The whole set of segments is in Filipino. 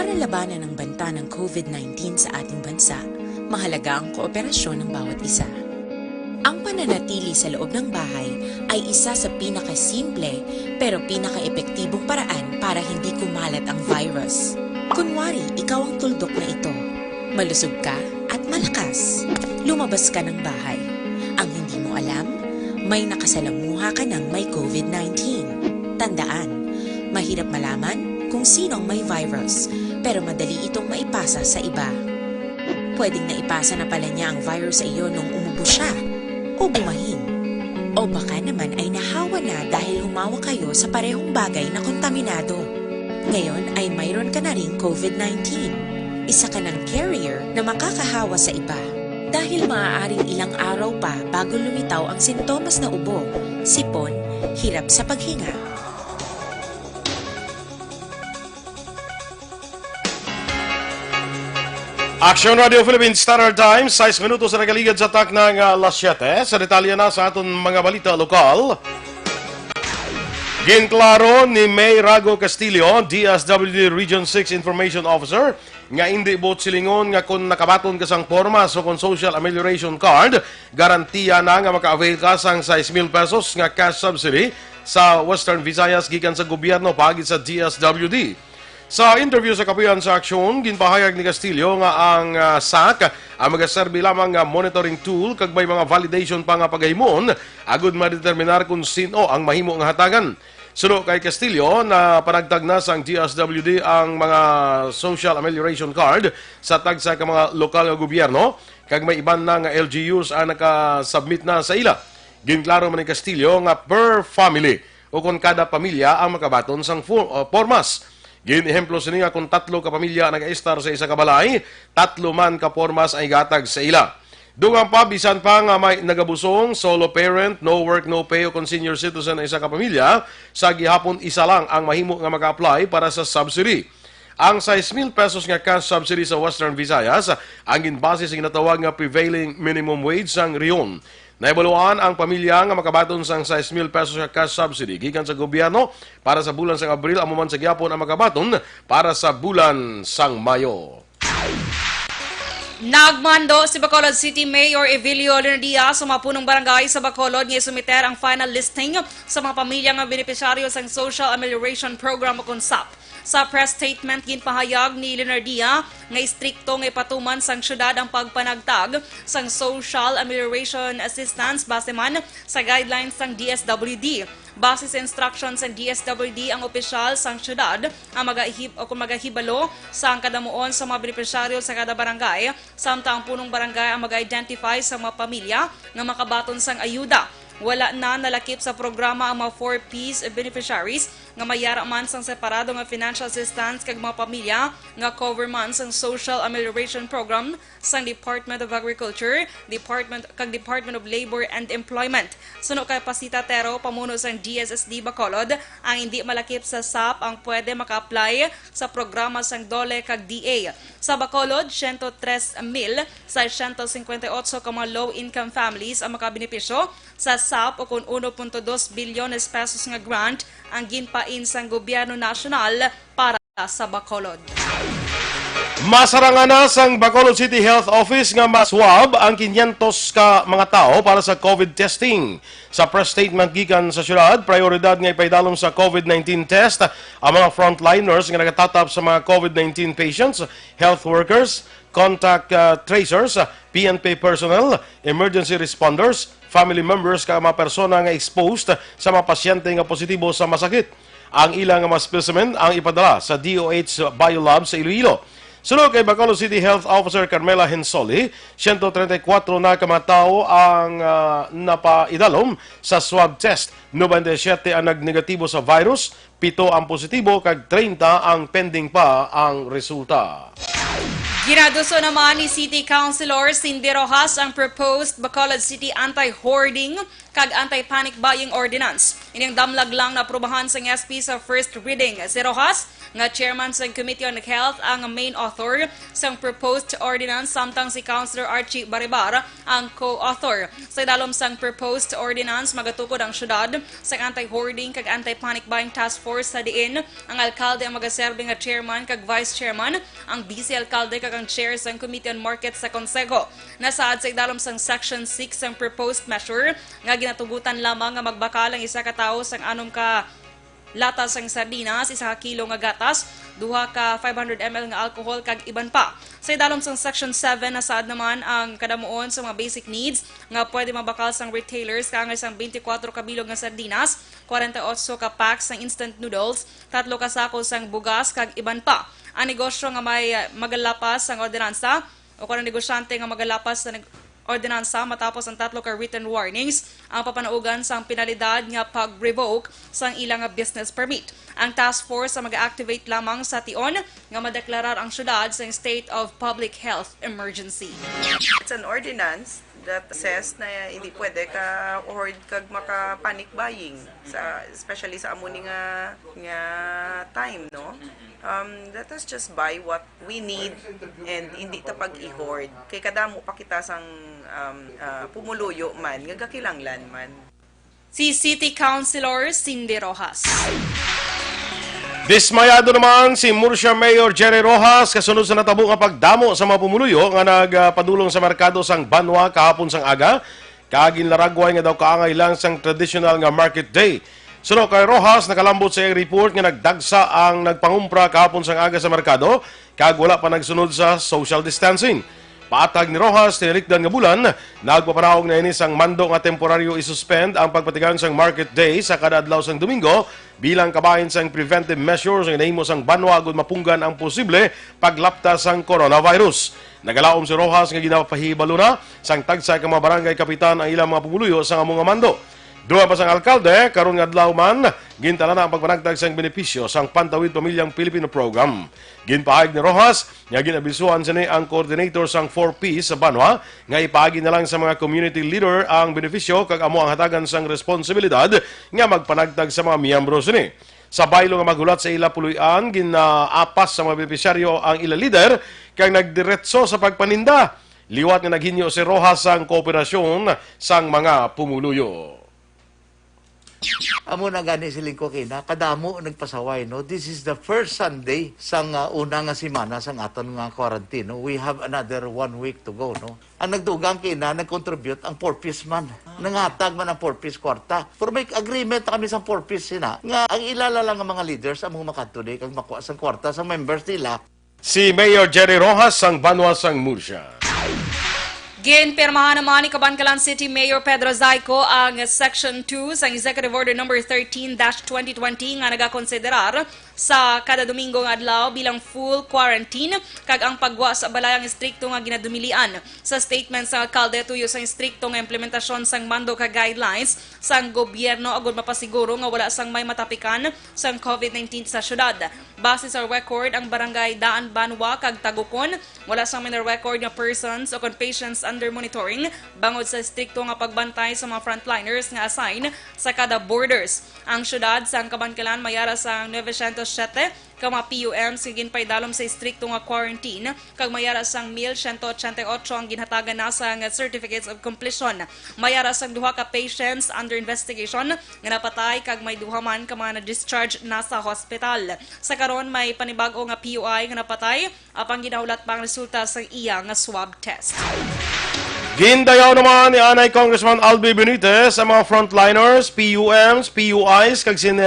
Para labanan ang banta ng COVID-19 sa ating bansa, mahalaga ang kooperasyon ng bawat isa. Ang pananatili sa loob ng bahay ay isa sa pinakasimple pero pinaka-epektibong paraan para hindi kumalat ang virus. Kunwari, ikaw ang tuldok na ito. Malusog ka at malakas. Lumabas ka ng bahay. Ang hindi mo alam, may nakasalamuha ka ng may COVID-19. Tandaan, mahirap malaman kung sino ang may virus, pero madali itong maipasa sa iba. Pwedeng naipasa na pala niya ang virus sa iyo nung umubo siya o bumahin. O baka naman ay nahawa na dahil humawa kayo sa parehong bagay na kontaminado. Ngayon ay mayroon ka na ring COVID-19. Isa ka ng carrier na makakahawa sa iba. Dahil maaaring ilang araw pa bago lumitaw ang sintomas na ubo, sipon, hirap sa paghinga. Action Radio Philippines Standard Time, 6 minutos na nagaligad sa tak ng alas 7. Sa detalye na sa aton mga balita lokal. Ginklaro ni May Rago Castillo, DSWD Region 6 Information Officer, nga hindi bot silingon nga kung nakabaton ka sang porma so kung social amelioration card, garantiya na nga maka-avail ka sang 6,000 pesos nga cash subsidy sa Western Visayas gikan sa gobyerno pagit sa DSWD. Sa interview sa Kapuyan sa Aksyon, ginpahayag ni Castillo nga ang SAC ang magaserbi lamang nga monitoring tool kag may mga validation pa nga pagahimon agud madeterminar kung sino ang mahimo nga hatagan. Suno kay Castillo na panagtag na sang DSWD ang mga social amelioration card sa tagsa ka mga lokal nga gobyerno kag may iban na nga LGUs ang nakasubmit na sa ila. Ginklaro man ni Castillo nga per family o kung kada pamilya ang makabaton sang pormas. Gin-ehemplo siniya kung 3 ka pamilya nag-estar sa isa ka balay, 3 man ka pormas ay gatag sa ila. Dungang pa, bisan pa nga may nagabusong, solo parent, no work, no pay o kung senior citizen na isa ka pamilya, sa gihapon isa lang ang mahimo nga mag-apply para sa subsidy. Ang 6,000 pesos nga cash subsidy sa Western Visayas, ang ginbase sa ginatawag nga prevailing minimum wage sang riyon. Naibaluan ang pamilya nga makabaton sang 6,000 pesos nga cash subsidy gikan sa gobyerno para sa bulan sang Abril amo man sa gyapon ang makabaton para sa bulan sang Mayo. Nagmando si Bacolod City Mayor Evilio Leonardia sa mga punong barangay sa Bacolod nga sumiter ang final listing sa mga pamilya nga benepisyaryo sang Social Amelioration Program o SAP. Sa press statement, ginpahayag ni Leonardia nga istrikto nga ipatuman sang syudad ang pagpanagtag sang Social Amelioration Assistance base man sa guidelines sang DSWD. Base sa instructions ng DSWD, ang opisyal sang syudad ang magahibalo sa ang kadamuon sa mga benepisyaryo sa kada barangay, samtang ang punong barangay ang mag-identify sa mga pamilya nga makabaton sang ayuda. Wala na nalakip sa programa ang mga 4Ps beneficiaries nga mayara man sang separado nga financial assistance kag mga pamilya nga cover man sang Social Amelioration Program sang Department of Agriculture, Department of Labor and Employment. Suno kay Pasita Tero, pamuno sang DSSD Bacolod, ang hindi malakip sa SAP ang pwede maka-apply sa programa sang DOLE kag DA. Sa Bacolod, 103,658 ka mga low-income families ang makabenepisyo sa SAP o kung 1.2 bilyones pesos nga grant ang ginpain sang gobyerno nasyonal para sa Bacolod. Masarangan na sang Bacolod City Health Office nga maswab ang 500 ka mga tao para sa COVID testing. Sa press statement gikan sa syudad, prioridad nga ipaidalom sa COVID-19 test ang mga frontliners nga nagatatap sa mga COVID-19 patients, health workers, contact tracers, PNP personnel, emergency responders, family members ka mga persona nga exposed sa mga pasyente nga positibo sa masakit. Ang ilang mga specimen ang ipadala sa DOH Biolab sa Iloilo. Sunod kay Bacolod City Health Officer Carmela Hensoli, 134 na kamatao ang napaidalom sa swab test. 97 ang nagnegatibo sa virus, 7 ang positibo, kag 30 ang pending pa ang resulta. Ginaduso naman ni City Councilor Cindy Rojas ang proposed Bacolod City Anti-Hoarding kag anti-panic buying ordinance. Ining damlag lang na aprobahan sa SP sa first reading. Si Rojas, nga chairman sa Committee on Health, ang main author sa proposed ordinance, samtang si Councilor Archie Baribar ang co-author. Sa idalom sang proposed ordinance, magatukod ang syudad sa anti-hoarding kag anti-panic buying task force sa diin. Ang alkalde ang magaserbe nga chairman kag vice chairman, ang vice-alkalde kag ang chair sa Committee on Markets sa Consejo. Nasaad sa idalom sang Section 6 ang proposed measure nga ginatugutan lamang nga magbakal ang isa ka tawo sang anom ka latas ang sardinas, isa ka kilo nga gatas, duha ka 500 ml nga alcohol kag iban pa. Sa idalom sang Section 7 nasaad naman ang kadamuon sa mga basic needs nga pwede mabakal sang retailers kangay sang 24 ka bilog nga sardinas, 48 ka packs ng instant noodles, 3 ka sako sang bugas kag iban pa. Ang negosyo nga may magalapas sang ordinansa o kung ang negosyante nga magalapas sa ordinansa matapos ang 3 ka written warnings ang papanaugan sang penalidad nga pag-revoke sang ilang business permit. Ang task force sa mag-activate lamang sa tion nga madeklarar ang syudad sa state of public health emergency. It's an ordinance that says na hindi pwede ka hoard kag maka panic buying sa especially sa amo nga time, no. Let us just buy what we need and hindi ta pag i-hoard kay kadamo pa kita sang pumuluyo man nga gakilanglan man. Si City Councilor Cindy Rojas. Dismayado naman si Murcia Mayor Jerry Rojas kasunod sa natabo nga pagdamo sa mga pumuluyo nga nagpadulong sa merkado sang Banwa kahapon sang aga. Kaagin laragway nga daw kaangay lang sang traditional nga market day. Suno kay Rojas, nakalambot sa iyang report nga nagdagsa ang nagpangumpra kahapon sang aga sa merkado kag wala pa nagsunod sa social distancing. Paatag ni Rojas, tinilikdan nga bulan, nagpapanahog na inis ang mando nga temporaryo isuspend ang pagpatigan sang market day sa kada adlaw sang Domingo bilang kabahin sang preventive measures nga nahimo sang Banwa agud mapunggan ang posible paglaptas sang coronavirus. Nagalaom si Rojas nga ginapahibalo na sang tagsa ka mga barangay kapitan ang ilang mga pumuluyo sa among mando. Duha pa sang alkalde, karon nga adlaw man, gintala na ang pagpanagdag sang benepisyo sang Pantawid Pamilyang Pilipino Program. Ginpaayag ni Rojas, nga ginabisuhan sini ang coordinator sang 4Ps sa Banwa, nga ipaagi na lang sa mga community leader ang benepisyo kag amo ang hatagan sang responsibilidad nga magpanagdag sa mga miyembro sini. Sa baylo nga magulat sa ila puluyan, ginaapas sa mga benepisyaryo ang ila leader kag nagdiretso sa pagpaninda. Liwat nga naghinyo si Rojas sang kooperasyon sang mga pumuluyo. Amo na gani siling ko kina, kadamo nagpasaway, no? This is the first Sunday sang una nga semana sang aton nga quarantine, no? We have another 1 week to go, no? Ang nagdugang kina, nag-contribute ang 4-piece man. Nangatag man ang 4-piece kwarta. Pero may agreement na kami sa 4-piece sina, nga ang ilala lang ang mga leaders, among makatuloy, kag makuha sang kwarta sa members nila. Si Mayor Jerry Rojas sang Banwa sang Murcia. Ginpirmahan naman ni Cabancalan City Mayor Pedro Zayco ang Section 2 sa Executive Order No. 13-2020 nga nagakonsiderar sa kada Domingo nga adlaw bilang full quarantine kag ang pagwa sa balayang istrikto nga ginadumilian. Sa statement sa alkalde tuyo sa istrikto nga implementasyon sang mando ka guidelines sang gobyerno agud mapasiguro nga wala sang may matapikan sang COVID-19 sa syudad. Base sa record ang barangay Daan Banwa kag Tagukon wala sang minor record nga persons o patients under monitoring bangod sa istrikto nga pagbantay sa mga frontliners nga assign sa kada borders. Ang syudad sang Cabancalan mayara sang 907 ka mga PUMs nga ginpaidalom sa istrikto nga quarantine kag mayara sang 1188 ang ginhatagan na sa certificates of completion. Mayara sang duha ka patients under investigation nga napatay kag may duha man ka mga na-discharge na sa hospital. Sa karon may panibago nga PUI nga napatay apang ginahulat pa ang resulta sa iya nga swab test. Gindayaw naman ni Anay Congressman Albi Benitez sa mga frontliners, PUMs, PUIs, kag sin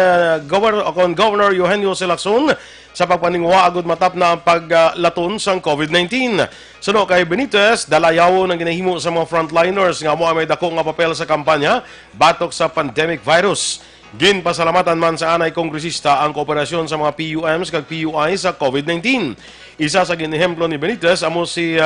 Governor Eugenio Silacson sa pagpaningwa agud matap na ang paglaton sang COVID-19. Suno kay Benitez, dalayaw ng ginahimo sa mga frontliners nga mo may dako nga papel sa kampanya batok sa pandemic virus. Ginpasalamatan man sa Anay Kongresista ang kooperasyon sa mga PUMs kag PUI sa COVID-19. Isa sa ginehemplo ni Benitez amo si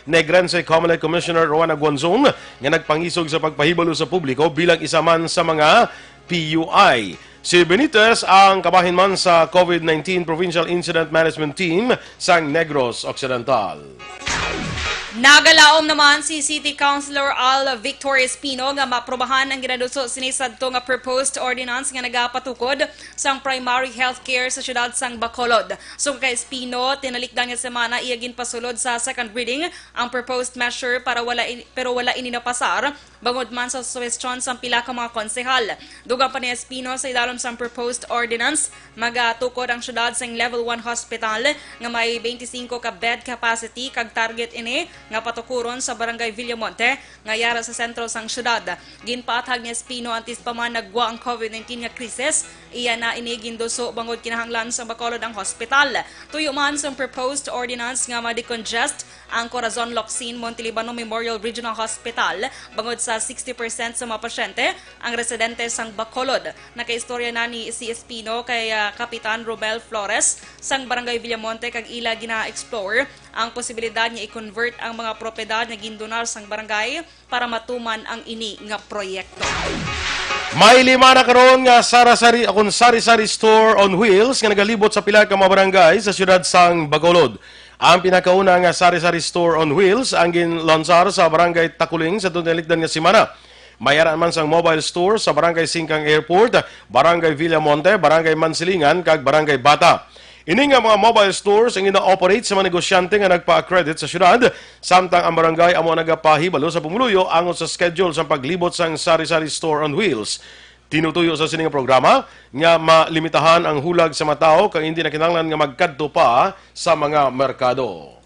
Negrense Comelec Commissioner Rowena Guanzon nga nagpangisog sa pagpahibalo sa publiko bilang isa man sa mga PUI. Si Benitez ang kabahin man sa COVID-19 Provincial Incident Management Team sa Negros Occidental. Nagalaom naman si City Councilor Al Victor Espino nga maprobahan ang ginaduso sinisadto nga proposed ordinance nga nagapatukod sang primary health care sa syudad sang Bacolod. So kay Espino, tinalikdan niya semana iyagin pasulod sa second reading ang proposed measure para pero wala ini napasar bangod man sa suwestyon sang pila ka mga konsehal. Dugang pa ni Espino sa idalom sang proposed ordinance magatukod ang syudad sang level 1 hospital nga may 25 ka bed capacity kag target ini nga patukuron sa barangay Villamonte nga yara sa sentro sang syudad. Ginpaathag ni Espino antis pa man nagwa ang COVID-19 nga krisis, iya na iniginduso bangod kinahanglan sa Bacolod ang hospital. Tuyo man sa proposed ordinance nga ma-decongest ang Corazon Locsin Montelibano Memorial Regional Hospital bangod sa 60% sa mga pasyente ang residente sang Bacolod. Nakaistorya na ni si Espino kay Kapitan Romel Flores sang barangay Villamonte kag ila gina-explore ang posibilidad niya i-convert ang mga propiedad nga gindonar sang barangay para matuman ang ini nga proyekto. May 5 na karon nga sari-sari store on wheels nga nagalibot sa pila ka mga barangay sa siyudad sang Bacolod. Ang pinakauna nga sari-sari store on wheels ang ginlansar sa barangay Takuling sa tunilikdan nga semana. Mayara man sang mobile store sa barangay Singkang Airport, barangay Villamonte, barangay Mansilingan kag barangay Bata. Ini nga mga mobile stores ang ina-operate sa mga negosyante nga nagpa-accredit sa syudad, samtang ang barangay amo nagapahibalo sa pumuluyo angon sa schedule sa paglibot sang sari-sari store on wheels. Tinutuyo sa sining programa nga malimitahan ang hulag sa mga tao kang hindi na kinahanglan nga magkadto pa sa mga merkado.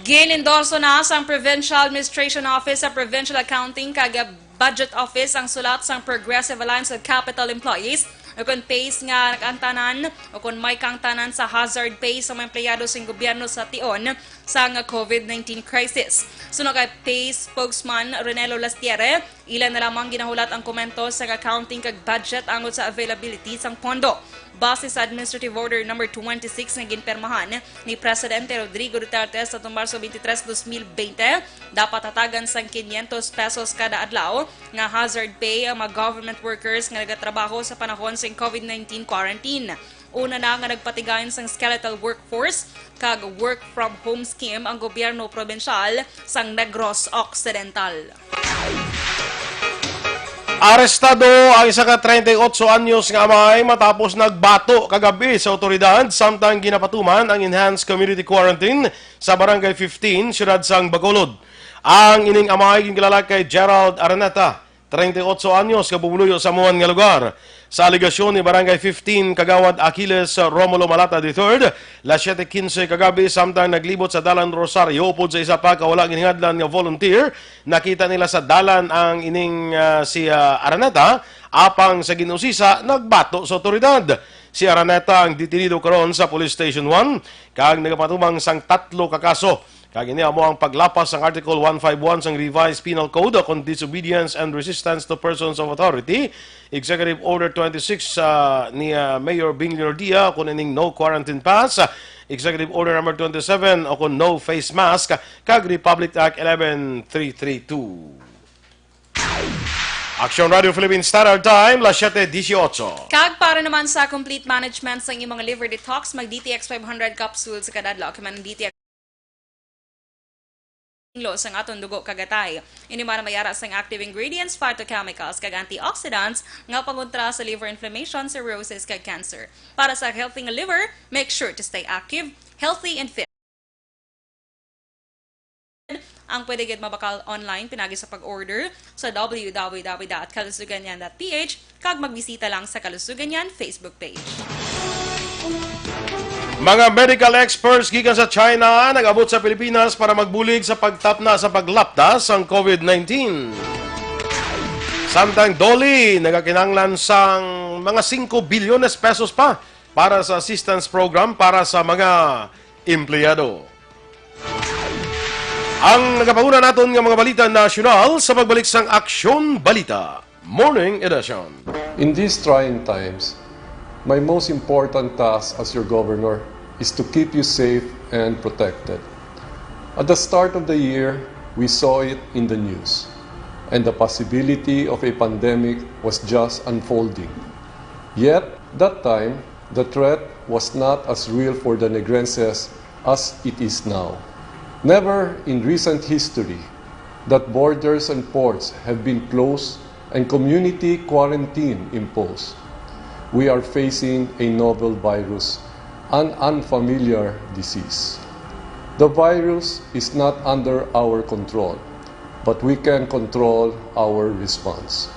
Ginendorso na sang Provincial Administration Office sa Provincial Accounting kag Budget Office ang sulat sang Progressive Alliance of Capital Employees o kung pays nga nakaantanan o kung may kangtanan sa hazard pay sa mga empleyado sa gobyerno sa tion sa nga COVID-19 crisis. Sunog kay pay spokesman Renelo Lastiere, ilan na lamang ginahulat ang komento sa accounting kag budget angon sa availability sang pondo. Base sa Administrative Order No. 26 na ginpermahan ni Presidente Rodrigo Duterte sa Marso 23, 2020, dapat hatagan sang 500 pesos kada adlaw nga hazard pay ang mga government workers nga nagatrabaho sa panahon sa COVID-19 quarantine. Una na nga nagpatigayon sang skeletal workforce kag work from home scheme ang gobyerno probensyal sang Negros Occidental. Arestado ang isa ka 38 anyos nga amay matapos nagbato kagabi sa otoridad samtang ginapatuman ang enhanced community quarantine sa barangay 15 siyudad sang Bacolod. Ang ining amay ginkilala kay Gerald Araneta, 38 anyos kabubuluyo sa muwan nga lugar. Sa aligasyon ni Barangay 15 Kagawad Aquiles Romulo Malata III, las 7:15 kagabi samtang naglibot sa Dalan Rosario upod sa isa pa kawala ginhingadlan nga volunteer, nakita nila sa dalan ang ining si Araneta apang sa ginusisa nagbato sa otoridad. Si Araneta ang ditinido karon sa Police Station 1 kag nagapatumang sang 3 ka kaso. Kag ini amo ang paglapas ng Article 151 sang Revised Penal Code on Disobedience and Resistance to Persons of Authority, Executive Order 26 ni Mayor Bing Lordia kung ining no quarantine pass, Executive Order number 27 o kung no face mask, kag Republic Act 11332. Action Radio Philippines Standard Time, las 7:18. Kag para naman sa complete management sa inyong mga liver detox, mag-DTX 500 capsules sa kada adlaw. Kaya DTX sang aton dugo kagatay. Ini man mayara sang active ingredients, phytochemicals kag antioxidants nga pangontra sa liver inflammation, cirrhosis kag cancer. Para sa healthy nga liver, make sure to stay active, healthy and fit. Ang pwede gid mabakal online pinagi sa pag-order sa www.kalusuganyan.ph kag magbisita lang sa Kalusuganyan Facebook page. Mga medical experts gikan sa China nag-abot sa Pilipinas para magbulig sa pagtapna sa paglaptas ang COVID-19. Samtang Doli nagakinanglan sang mga 5 bilyones pesos pa para sa assistance program para sa mga empleyado. Ang nagapanguna naton nga mga balita nasyonal sa pagbalik sang Aksyon Balita Morning Edition. In these trying times, my most important task as your governor is to keep you safe and protected. At the start of the year, we saw it in the news, and the possibility of a pandemic was just unfolding. Yet, that time, the threat was not as real for the Negrenses as it is now. Never in recent history that borders and ports have been closed and community quarantine imposed. We are facing a novel virus, an unfamiliar disease. The virus is not under our control, but we can control our response.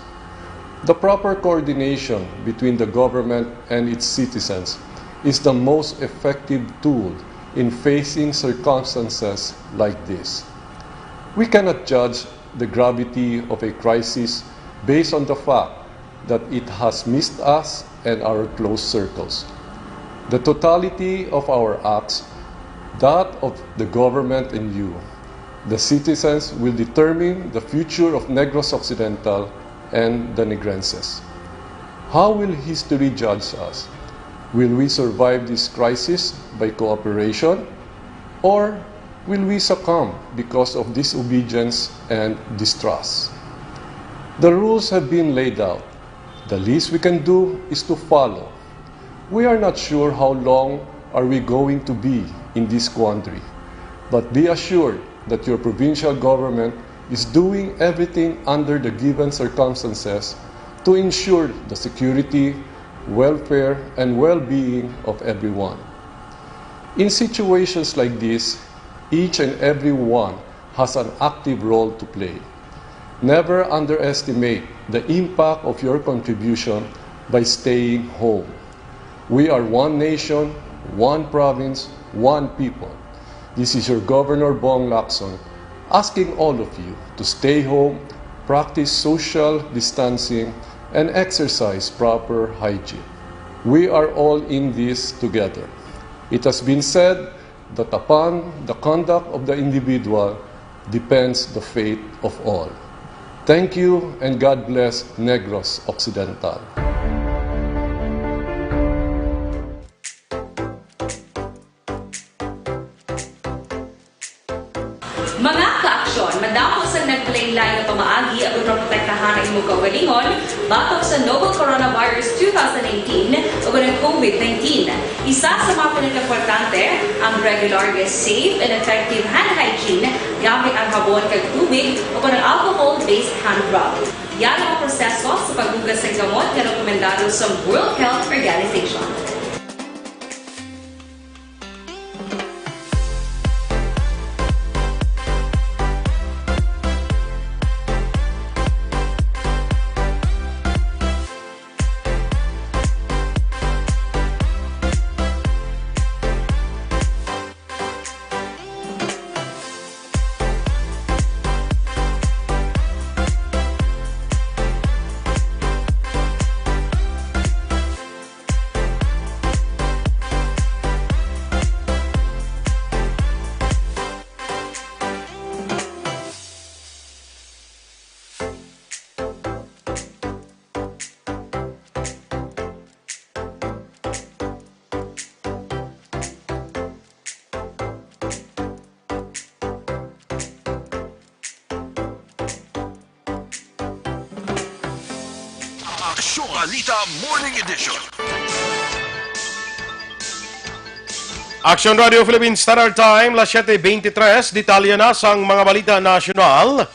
The proper coordination between the government and its citizens is the most effective tool in facing circumstances like this. We cannot judge the gravity of a crisis based on the fact that it has missed us and our close circles. The totality of our acts, that of the government and you, the citizens, will determine the future of Negros Occidental and the Negrenses. How will history judge us? Will we survive this crisis by cooperation, or will we succumb because of disobedience and distrust? The rules have been laid out. The least we can do is to follow. We are not sure how long are we going to be in this quandary, but be assured that your provincial government is doing everything under the given circumstances to ensure the security, welfare, and well-being of everyone. In situations like this, each and every one has an active role to play. Never underestimate the impact of your contribution by staying home. We are one nation, one province, one people. This is your Governor Bong Lacson asking all of you to stay home, practice social distancing, and exercise proper hygiene. We are all in this together. It has been said that upon the conduct of the individual depends the fate of all. Thank you and God bless Negros Occidental. Mga ka-aksyon, madapos ang naglaylay na pamaagi at protektahan ang imong kaugalingon batok sa novel coronavirus 2018 o ng COVID-19. Isa sa mga pinaka-importante ang regular, safe, and effective hand hygiene gamit ang habon kag tubig o ng alcohol-based hand rub. Yan ang proseso sa paghugas ng gamot na rekomendado sa World Health Organization. Aksyon Balita Morning Edition. Action Radio Philippines Standard Time, las 7:23, detalye na sang mga balita nasyonal.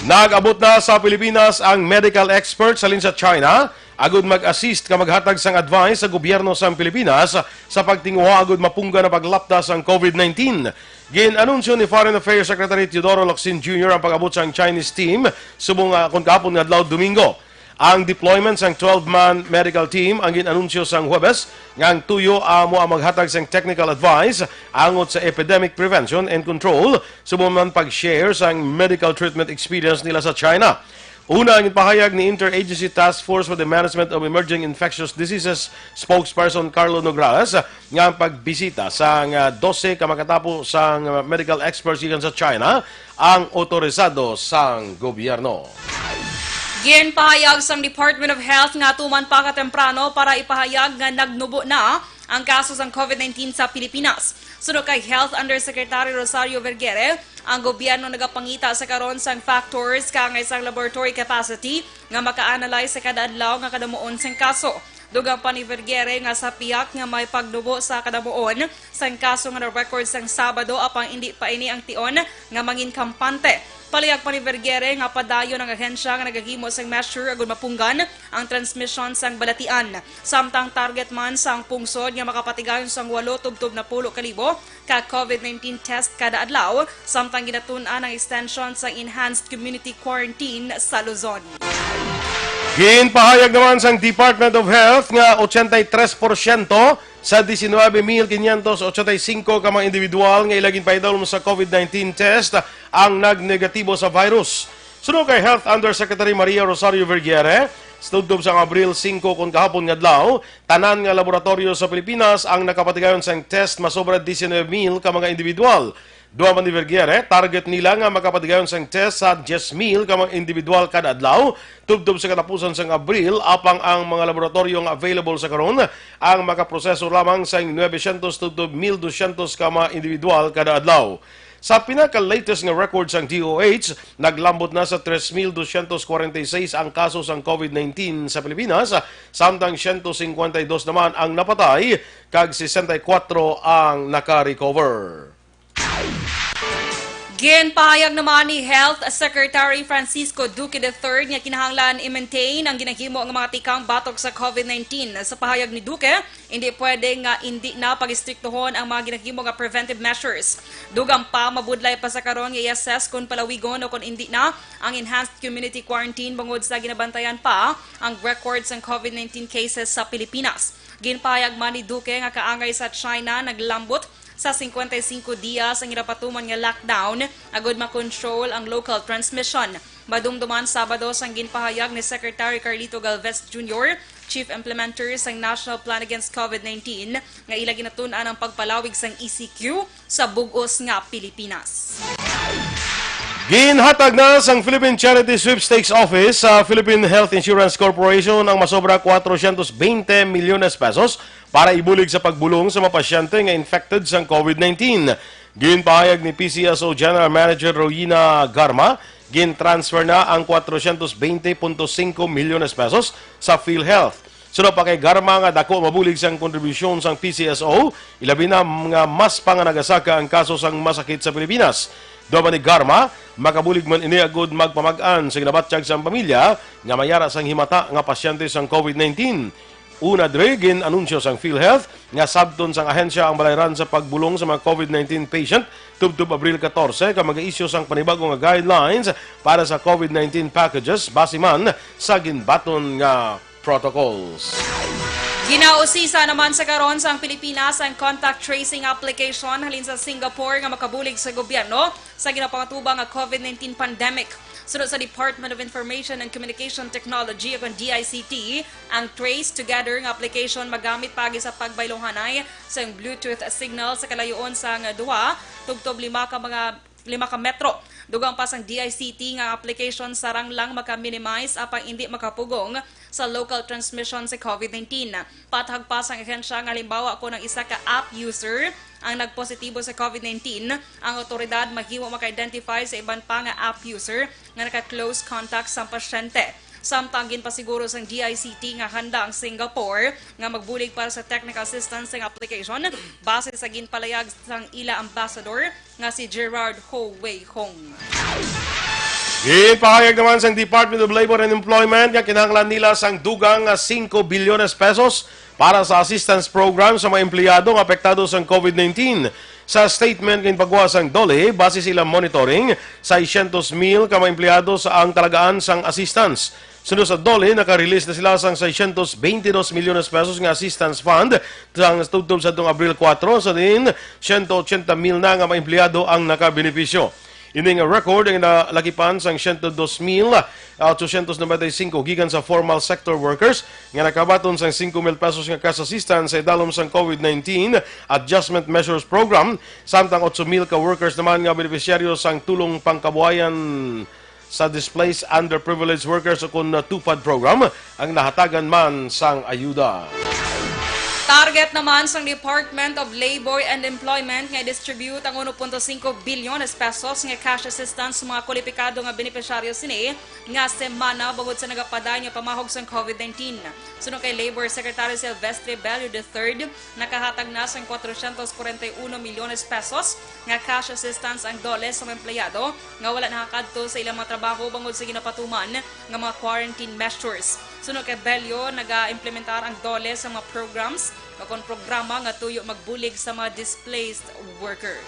Nag-abot na sa Pilipinas ang medical expert sa sa China agud mag-assist ka maghatag sang advice sa gobyerno sa Pilipinas sa pagtinguha agud mapungga na paglapda sang COVID-19. Gin-anunsyo ni Foreign Affairs Secretary Teodoro Locsin Jr. ang pag-abot sang Chinese team subong kung kapon nga adlaw Domingo. Ang deployment sang 12-man medical team ang gin-anunsyo sang Huwebes ngang tuyo amo ang maghatag sang technical advice angot sa epidemic prevention and control subong man pag-share sang medical treatment experience nila sa China. Una ang ipahayag ni Interagency Task Force for the Management of Emerging Infectious Diseases spokesperson Carlo Nograles nga ang pagbisita sang 12 ka makatapo sang medical experts ikan sa China ang otorisado sang gobyerno. Ginpahayag sa Department of Health nga tuman pa katemprano para ipahayag nga nagnubo na ang kaso ng COVID-19 sa Pilipinas. Sunod kay Health Undersecretary Rosario Vergere, ang gobyerno nagapangita sa karon sang factors kang isang laboratory capacity nga maka-analyze sa kada adlaw nga kadamuon sang kaso. Dugang pa ni Vergere nga sa piyak nga may pagdugo sa kadabuon sang kaso nga na-record sang Sabado apang hindi pa ini ang tion nga mangin kampante. Palihag pa ni Vergere nga padayon ang ahensya nga nagahimo sang measure agud mapunggan ang transmission sang balatian. Samtang target man sang pungsod nga makapatigayon sang 8 tubtob na 10,000 ka COVID-19 test kada adlaw, samtang ginatun-an ang extension sang enhanced community quarantine sa Luzon. Ginpahayag naman sang Department of Health nga 83% sa 19,585 ka mga individual nga ilagin paidalom sa COVID-19 test ang nagnegatibo sa virus. Sunod kay Health Undersecretary Maria Rosario Vergere, studtob sa Abril 5 kon kahapon nga adlaw, tanan nga laboratorio sa Pilipinas ang nakapatigayon sang test masobra 19,000 ka mga individual. Duha man ni Vergere, target nila nga makapatigayon sang test sa 10,000 ka mga individual kada adlaw, tubtob sa katapusan sang Abril, apang ang mga laboratorio nga available sa karon ang makaproseso lamang sa 900 tubtob 1,200 ka mga individual kada adlaw. Sa pinaka-latest nga record sang DOH, naglambot na sa 3,246 ang kaso sang COVID-19 sa Pilipinas, samtang 152 naman ang napatay, kag 64 ang naka-recover. Ginpahayag naman ni Health Secretary Francisco Duque III nga kinahanglan i-maintain ang ginahimo ng mga tikang batok sa COVID-19. Sa pahayag ni Duque, hindi pwede nga hindi na pag-istriktuhon ang mga ginahimo nga preventive measures. Dugang pa, mabudlay pa sa karon nga i-assess kung palawigon o kung hindi na ang enhanced community quarantine bangod sa ginabantayan pa ang records ng COVID-19 cases sa Pilipinas. Ginpahayag man ni Duque nga kaangay sa China naglambot sa 55 dias ang ginapatuman nga lockdown agud makontrol ang local transmission. Madumduman Sabado sang ginpahayag ni Secretary Carlito Galvez Jr., Chief Implementer sang National Plan Against COVID-19, nga ila ginatun-an ang pagpalawig sang ECQ sa bug-os nga Pilipinas. Ginhatag na sang Philippine Charity Sweepstakes Office sa Philippine Health Insurance Corporation ang masobra 420 milyones pesos para ibulig sa pagbulong sa mga pasyente nga infected sa COVID-19. Ginpahayag ni PCSO General Manager Royina Garma, gin-transfer na ang 420.5 milyones pesos sa PhilHealth. Sunod pa kay Garma nga dako mabulig sang kontribusyon sang PCSO, ilabi na nga mas panganagasa ang kaso sang masakit sa Pilipinas. Doon ni Garma, makabulig man ini agud magpamag-an sa ginabatsyag sang pamilya nga mayara sang himata nga pasyente sang COVID-19. Una dre gin-anunsyo sang PhilHealth nga sabton sang ahensya ang balayran sa pagbulong sa mga COVID-19 patient tubtob Abril 14 ka mag-isyu sang panibagong nga guidelines para sa COVID-19 packages base man sa ginbaton nga protocols. Ginausisa naman sa karon sa Pilipinas ang contact tracing application halin sa Singapore nga makabulig sa gobyerno sa ginapangatubang nga COVID-19 pandemic. Sunod sa Department of Information and Communication Technology o DICT, ang Trace Together nga application magamit pagi sa pagbaylohanay sa Bluetooth signal sa kalayoon sa duha tugtob 5 ka metro. Dugang pa sang DICT nga application sarang lang maka-minimize apang hindi makapugong sa local transmission sa COVID-19. Patag pa sang ahensya nga halimbawa ko ng isa ka app user ang nagpositibo sa COVID-19, ang otoridad mahimo maka-identify sa iban pa nga app user nga naka-close contact sa pasyente. Samtang ginpasiguro sang DICT nga handa ang Singapore nga magbulig para sa technical assistance ng application base sa ginpalayag sang ila ambassador nga si Gerard Ho Wei Hong. Ipahayag naman sang Department of Labor and Employment nga kinahanglan nila sang dugang 5 bilyones pesos para sa assistance program sa mga empleyado nga apektado sang COVID-19. Sa statement ng paggawa sang DOLE, base sila monitoring 600,000 ka mga empleyado sa ang talagaan sang assistance. Sunod sa DOLE, naka-release na sila sang 622 milyones pesos nga assistance fund sang tubtob sa Abril 4 sa din 180,000 na nga mga empleyado ang nakabenepisyo. Ini nga record ang nalakipan sang 102,895 gikan sa formal sector workers nga nakabaton sang 5,000 pesos nga cash assistance sa idalom sang COVID-19 Adjustment Measures Program, samtang 8,000 ka workers naman nga beneficiaryo sang tulong pangkabuhayan sa displaced underprivileged workers o kun TUPAD program ang nahatagan man sang ayuda. Target naman sa Department of Labor and Employment nga distribute ang 1.5 bilyon pesos nga cash assistance sa mga kwalipikado nga benepisyaryo sini nga semana bangod sa nagapaday nga pamahog sa COVID-19. Sunod kay Labor Secretary Silvestre Bello III, nakahatag na sa 441 milyon pesos nga cash assistance ang dole sa mga empleyado nga wala nakakadto sa ilang mga trabaho bangod sa ginapatuman nga mga quarantine measures. Sunod kay Bello, naga-implementar ang dole sa mga programs o programa nga tuyo magbulig sa mga displaced workers.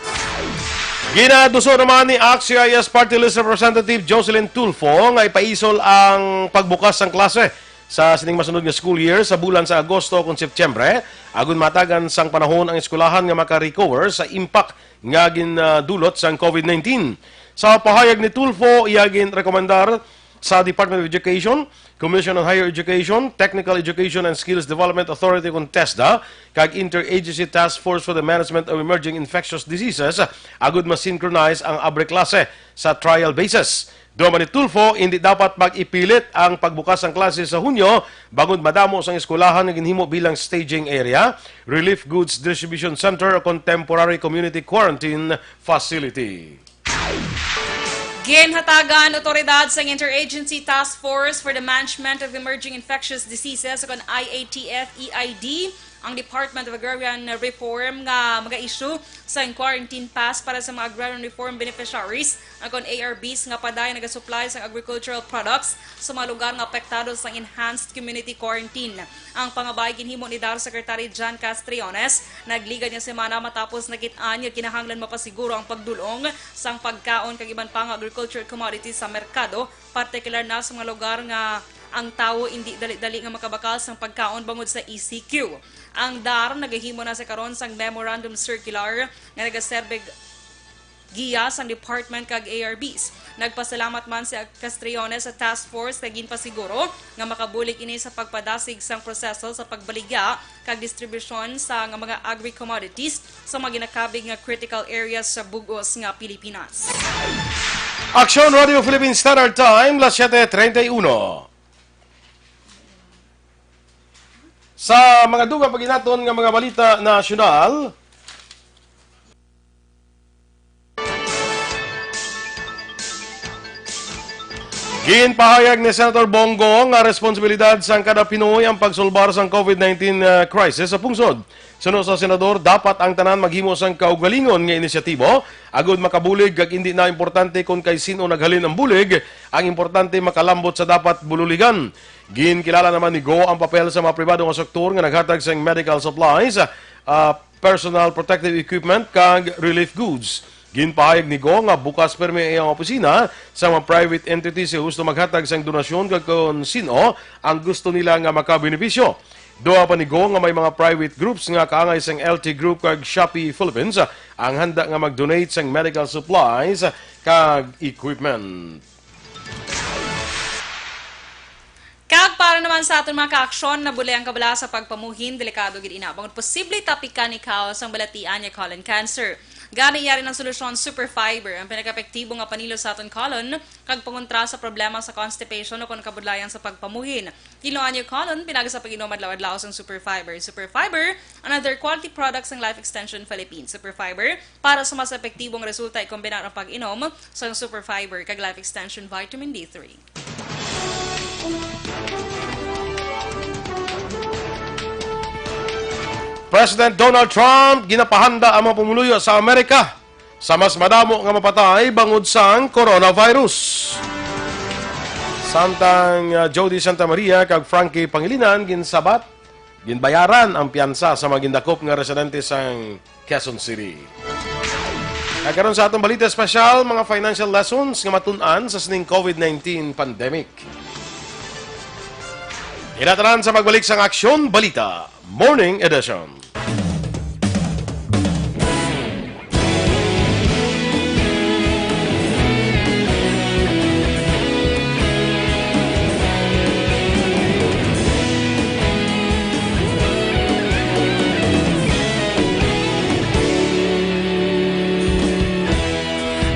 Ginaduso naman ni ACT-CIS Party List Representative Jocelyn Tulfo nga ipaisol ang pagbukas ng klase sa sining masunod nga school year sa bulan sa Agosto kung Setyembre, agon matagan sang panahon ang eskwelahan nga maka-recover sa impact nga ginadulot sang COVID-19. Sa pahayag ni Tulfo, iyagin rekomendar sa Department of Education, Commission on Higher Education, Technical Education and Skills Development Authority kung TESDA, kag Interagency Task Force for the Management of Emerging Infectious Diseases, agud ma-synchronize ang abre klase sa trial basis. Duma ni Tulfo, hindi dapat mag-ipilit ang pagbukas ng klase sa Hunyo bangod madamo sa eskwelahan nga ginhimo bilang staging area, relief goods distribution center o contemporary community quarantine facility. Ginhatagan otoridad sa Interagency Task Force for the Management of Emerging Infectious Diseases o IATF-EID ang Department of Agrarian Reform nga mag-issue sa quarantine pass para sa mga agrarian reform beneficiaries ang ARBs nga paday nagasupply sa agricultural products sa mga lugar nga apektado sa enhanced community quarantine. Ang pangabay ginhimo ni Dar Secretary John Castriones, nagligad niya semana matapos nakitaan nga kinahanglan mapasiguro ang pagdulong sang pagkaon kag iban pang agricultural commodities sa merkado, partikular na sa mga lugar nga ang tao hindi dali-dali nga makabakal sang pagkaon bangod sa ECQ. Ang DAR nagahimo na sa karon sang memorandum circular nga nagaserbe giya sang department kag ARBs. Nagpasalamat man si Castriones sa task force kag ginpasiguro nga makabulik ini sa pagpadasig sang proseso sa pagbaligya kag distribusyon sa nga mga agri-commodities sa mga ginakabig nga critical areas sa bugos nga Pilipinas. Aksyon Radio Philippine Standard Time, las 7:31. Sa mga dugang paginaton nga mga balita nasyonal, ginpahayag ni Senator Bongo nga responsibilidad sa kada Pinoy ang pagsulbar sa COVID-19 crisis sa pungsod. Sunod sa senador, dapat ang tanan maghimo sang kaugalingon nga inisyatibo agud makabulig kag hindi na importante kung kay sino naghalin ang bulig, ang importante makalambot sa dapat bululigan. Ginkilala naman ni Go ang papel sa mga pribado nga sektor nga naghatag sang medical supplies, personal protective equipment kag relief goods. Ginpahayag ni Go nga bukas permi ang opisina sa mga private entities sa gusto maghatag sang donasyon kag kung sino ang gusto nila nga makabenepisyo. Doa pa ni Go nga may mga private groups nga kaangay sang LT Group kag Shopee Philippines ang handa nga mag-donate sang medical supplies kag equipment. Kag para naman sa aton mga ka-aksyon na bulay ang kabala sa pagpamuhin, delikado gid ina. Bangod posible tapikan ikaw sang balatian nga colon cancer. Gani yari ng solusyon Super Fiber, ang pinaka-epektibo nga panilo sa aton colon kag pangontra sa problema sa constipation o kung kabudlayan sa pagpamuhin. Kiloan yung colon, pinaga sa pag-inom adlaw-adlaw sang Super Fiber. Super Fiber, another quality products ng Life Extension Philippines. Super Fiber, para sa mas epektibong resulta i-kombinar ang pag-inom sa Super Fiber kag Life Extension Vitamin D3. President Donald Trump ginapahanda ang mga pumuluyo sa Amerika sa mas madamo nga mapatay bangod sang coronavirus. Samtang Jody Santa Maria kag Frankie Pangilinan ginsabat, ginbayaran ang piyansa sa mga gindakop nga residente sang Quezon City. Nagkaroon sa atong balita espesyal, mga financial lessons nga matun-an sa sining COVID-19 pandemic. Inatanan sa magbalik sang Aksyon Balita Morning Edition.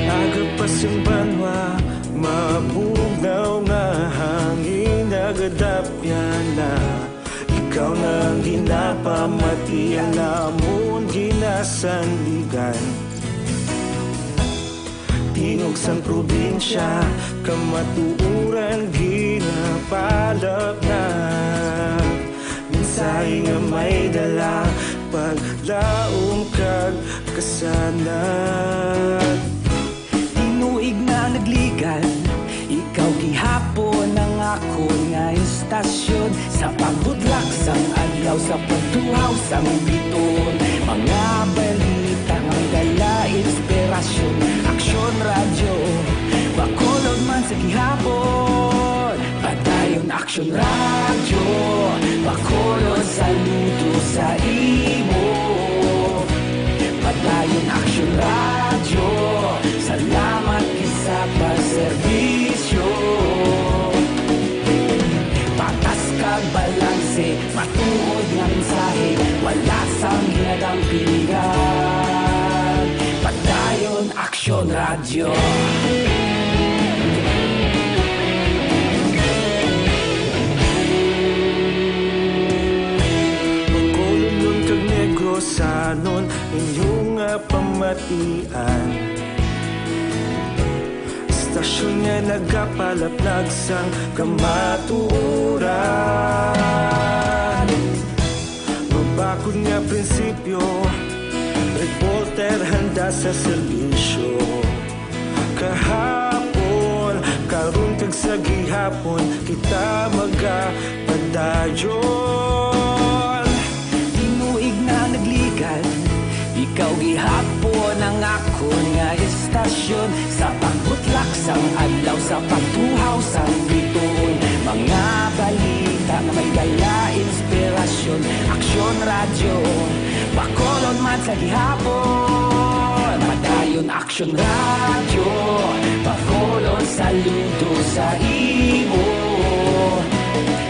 Agapas yung banwa, mabugaw na hangin, nagadapya na ikaw nang ginapamatay. amon ginasandigan. Tingog sang probinsya, kamatuuran ginapalap na. Minsay nga may dala, paglaom kag kasanat. Tinuig na nagligan, ikaw gihapon ang ako nga istasyon. Sa pagbudlak sang adlaw, sa pagtuhaw sang biton. Mga balita nga dala inspirasyon. Aksyon radyo, bakolod man sa gihapon. Padayon aksyon radyo, bakolod saludo sa imo. Padayon aksyon radyo, salamat kisa pagserbisyo. Patas kag balanse, matuod nga mensahe, wala sang ginadang piligan. Padayon aksyon radyo. Pagkulong kag negosanon, inyong nga pamatian. Istasyon nga nagapalaplag sang kamatuuran. Mabakod nga prinsipyo, reporter handa sa serbisyo. Kahapon, karon kag sa gihapon, kita magapadayon. Tinuig na nagligan, ikaw gihapon ang ako nga istasyon. Sa pagbutlak sang adlaw, sa pagtuhaw sang biton. Mga balita nga may dala inspirasyon. Aksyon radyo, bakolon man sa gihapon. Padayon aksyon radyo, bakolon saludo sa imo.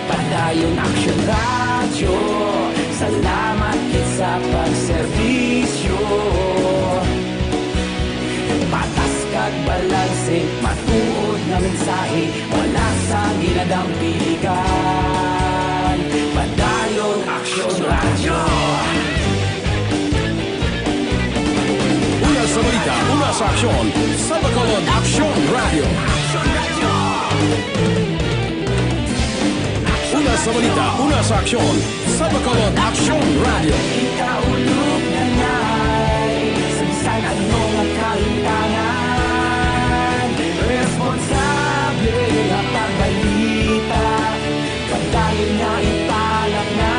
Padayon aksyon radyo, salamat sa pagserbisyo. Patas kag balanse, matuod na mensahe, wala sa ginadang piligan. Padayon aksyon radyo. Una sa balita, una sa aksyon, sa Bacolod Aksyon Radio. Una sa balita, una sa aksyon, sa Bacolod Aksyon Radio. Ikaulog na na'y sansan ang mga kalintangan. Responsable na pagbalita, pagdayon na ipalak na.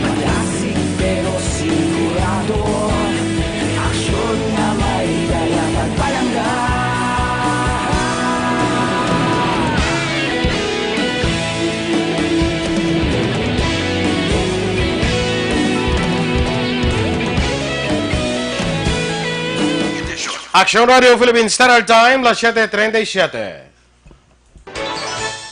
Malasig pero sigurado, aksyon na may dala pagpalanggan. Action Radio Philippines Standard Time, las 7:37.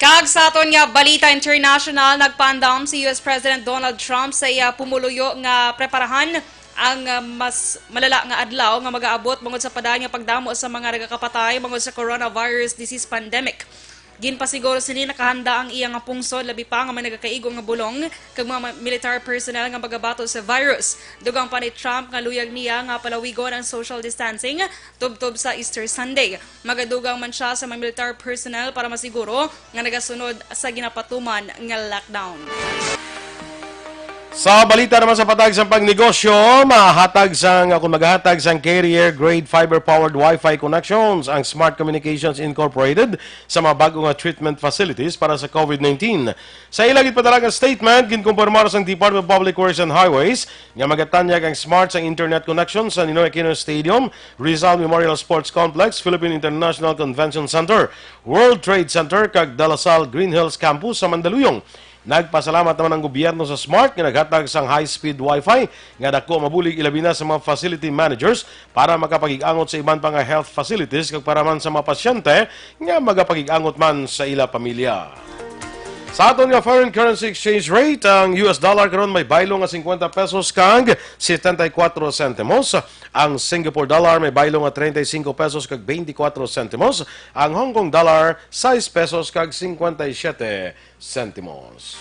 Kag sa aton nga balita international, nagpandam si US President Donald Trump sa iya pumuluyo nga preparahan ang mas malala nga adlaw nga mag-aabot bangod sa padayon nga pagdamo sa mga nagakapatay bangod sa coronavirus disease pandemic. Ginpasiguro sini nakahanda ang iyang pungsod labi pa nga may nagakaigo nga bulong kag mga military personnel nga magabato sa virus. Dugang pa ni Trump nga luyag niya nga palawigon ang social distancing tubtob sa Easter Sunday. Magadugang man siya sa mga military personnel para masiguro nga nagasunod sa ginapatuman nga lockdown. Sa balita naman sa patag sa pagnegosyo, mahatag sang kung maghahatag sang carrier grade fiber powered Wi-Fi connections ang Smart Communications Incorporated sa mga bagong nga treatment facilities para sa COVID-19. Sa ilagit padalagang statement, ginkumpirmar sang Department of Public Works and Highways nga magatanyag ang smart sang internet connection sa Ninoy Aquino Stadium, Rizal Memorial Sports Complex, Philippine International Convention Center, World Trade Center kag Dalasal Green Hills Campus sa Mandaluyong. Nagpasalamat naman ang gobyerno sa Smart nga naghatag sang high-speed Wi-Fi nga dako mabulig ilabi na sa mga facility managers para makapag-igangot sa iban pa nga health facilities kag para man sa mga pasyente nga magapag-igangot man sa ila pamilya. Sa aton nga foreign currency exchange rate, ang US dollar karon may baylo nga 50 pesos kag 74 centimos. Ang Singapore dollar may baylo nga 35 pesos kag 24 centimos. Ang Hong Kong dollar 6 pesos kag 57 centimos.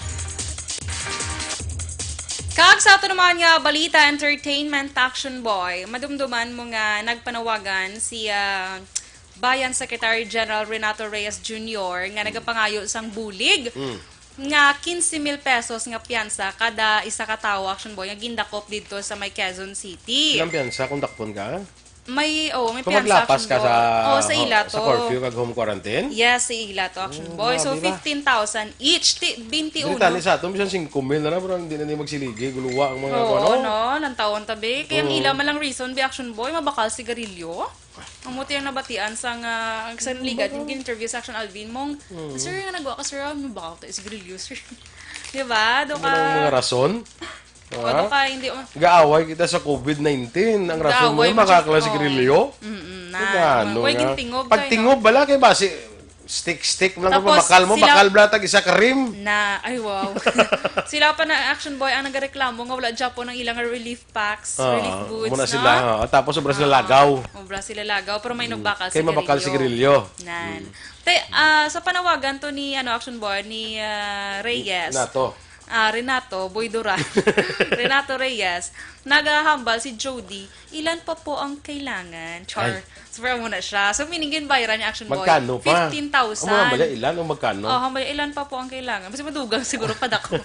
Kag sa ato naman nga balita, entertainment action boy, madumduman mo nga nagpanawagan si Bayan Secretary General Renato Reyes Jr. nga nagapangayo sang bulig nga 15,000 pesos nga piyansa kada isa ka tawo action boy nga gindakop dito sa may Quezon City. Ilang piyansa kung dakpon ka? May Kung piyansa maglapas action ka boy. Sa ila to. sa curfew kag home quarantine? Yes, sa ila to action boy. So grabe ba? 15,000 each, 21. Dili sa ato bisan 5,000 na pero hindi na ni magsiligi, guluwa ang mga Oo, no, lantawan tabi. Kaya ang ila man lang reason be action boy, mabakal sigarilyo. Ang muti ang nabatian sa ligat, yung interview sa Action Alvin mong, sir, nga nagawa ka, sir, mabakal tayo sigarilyo, sir. Diba? Do ka, Ang mga rason. do ka, hindi, Gaaway kita sa COVID-19. Ang rason mo Gaaway, makaklasig oo. grilyo. na, Ano huwag nga? yung tingob Pag kayo. tingob, bala kayo ba? Stick mo lang Tapos, bakal mo, sila- bakal blatag isa ka rim. Na, ay wow. Sila pa na action boy ang nagareklamo nga wala dyan po ng ilang relief packs, relief goods, muna no? sila, tapos sobra sila lagaw. Obra sila lagaw, pero may nagbakal Kaya mabakal si grilyo. Nan. Sa panawagan to ni action boy ni Reyes. Nato. Renato Boy Duran. Renato Reyes. Naghahambal si Jody. Ilan pa po ang kailangan? Char. Super muna siya. So, minigin bayaran ni Action Boy. Magkano pa? 15,000. Ang mga bala, ilan o magkano? Oh, hambal, ilan pa po ang kailangan? Kasi madugang siguro pa dako.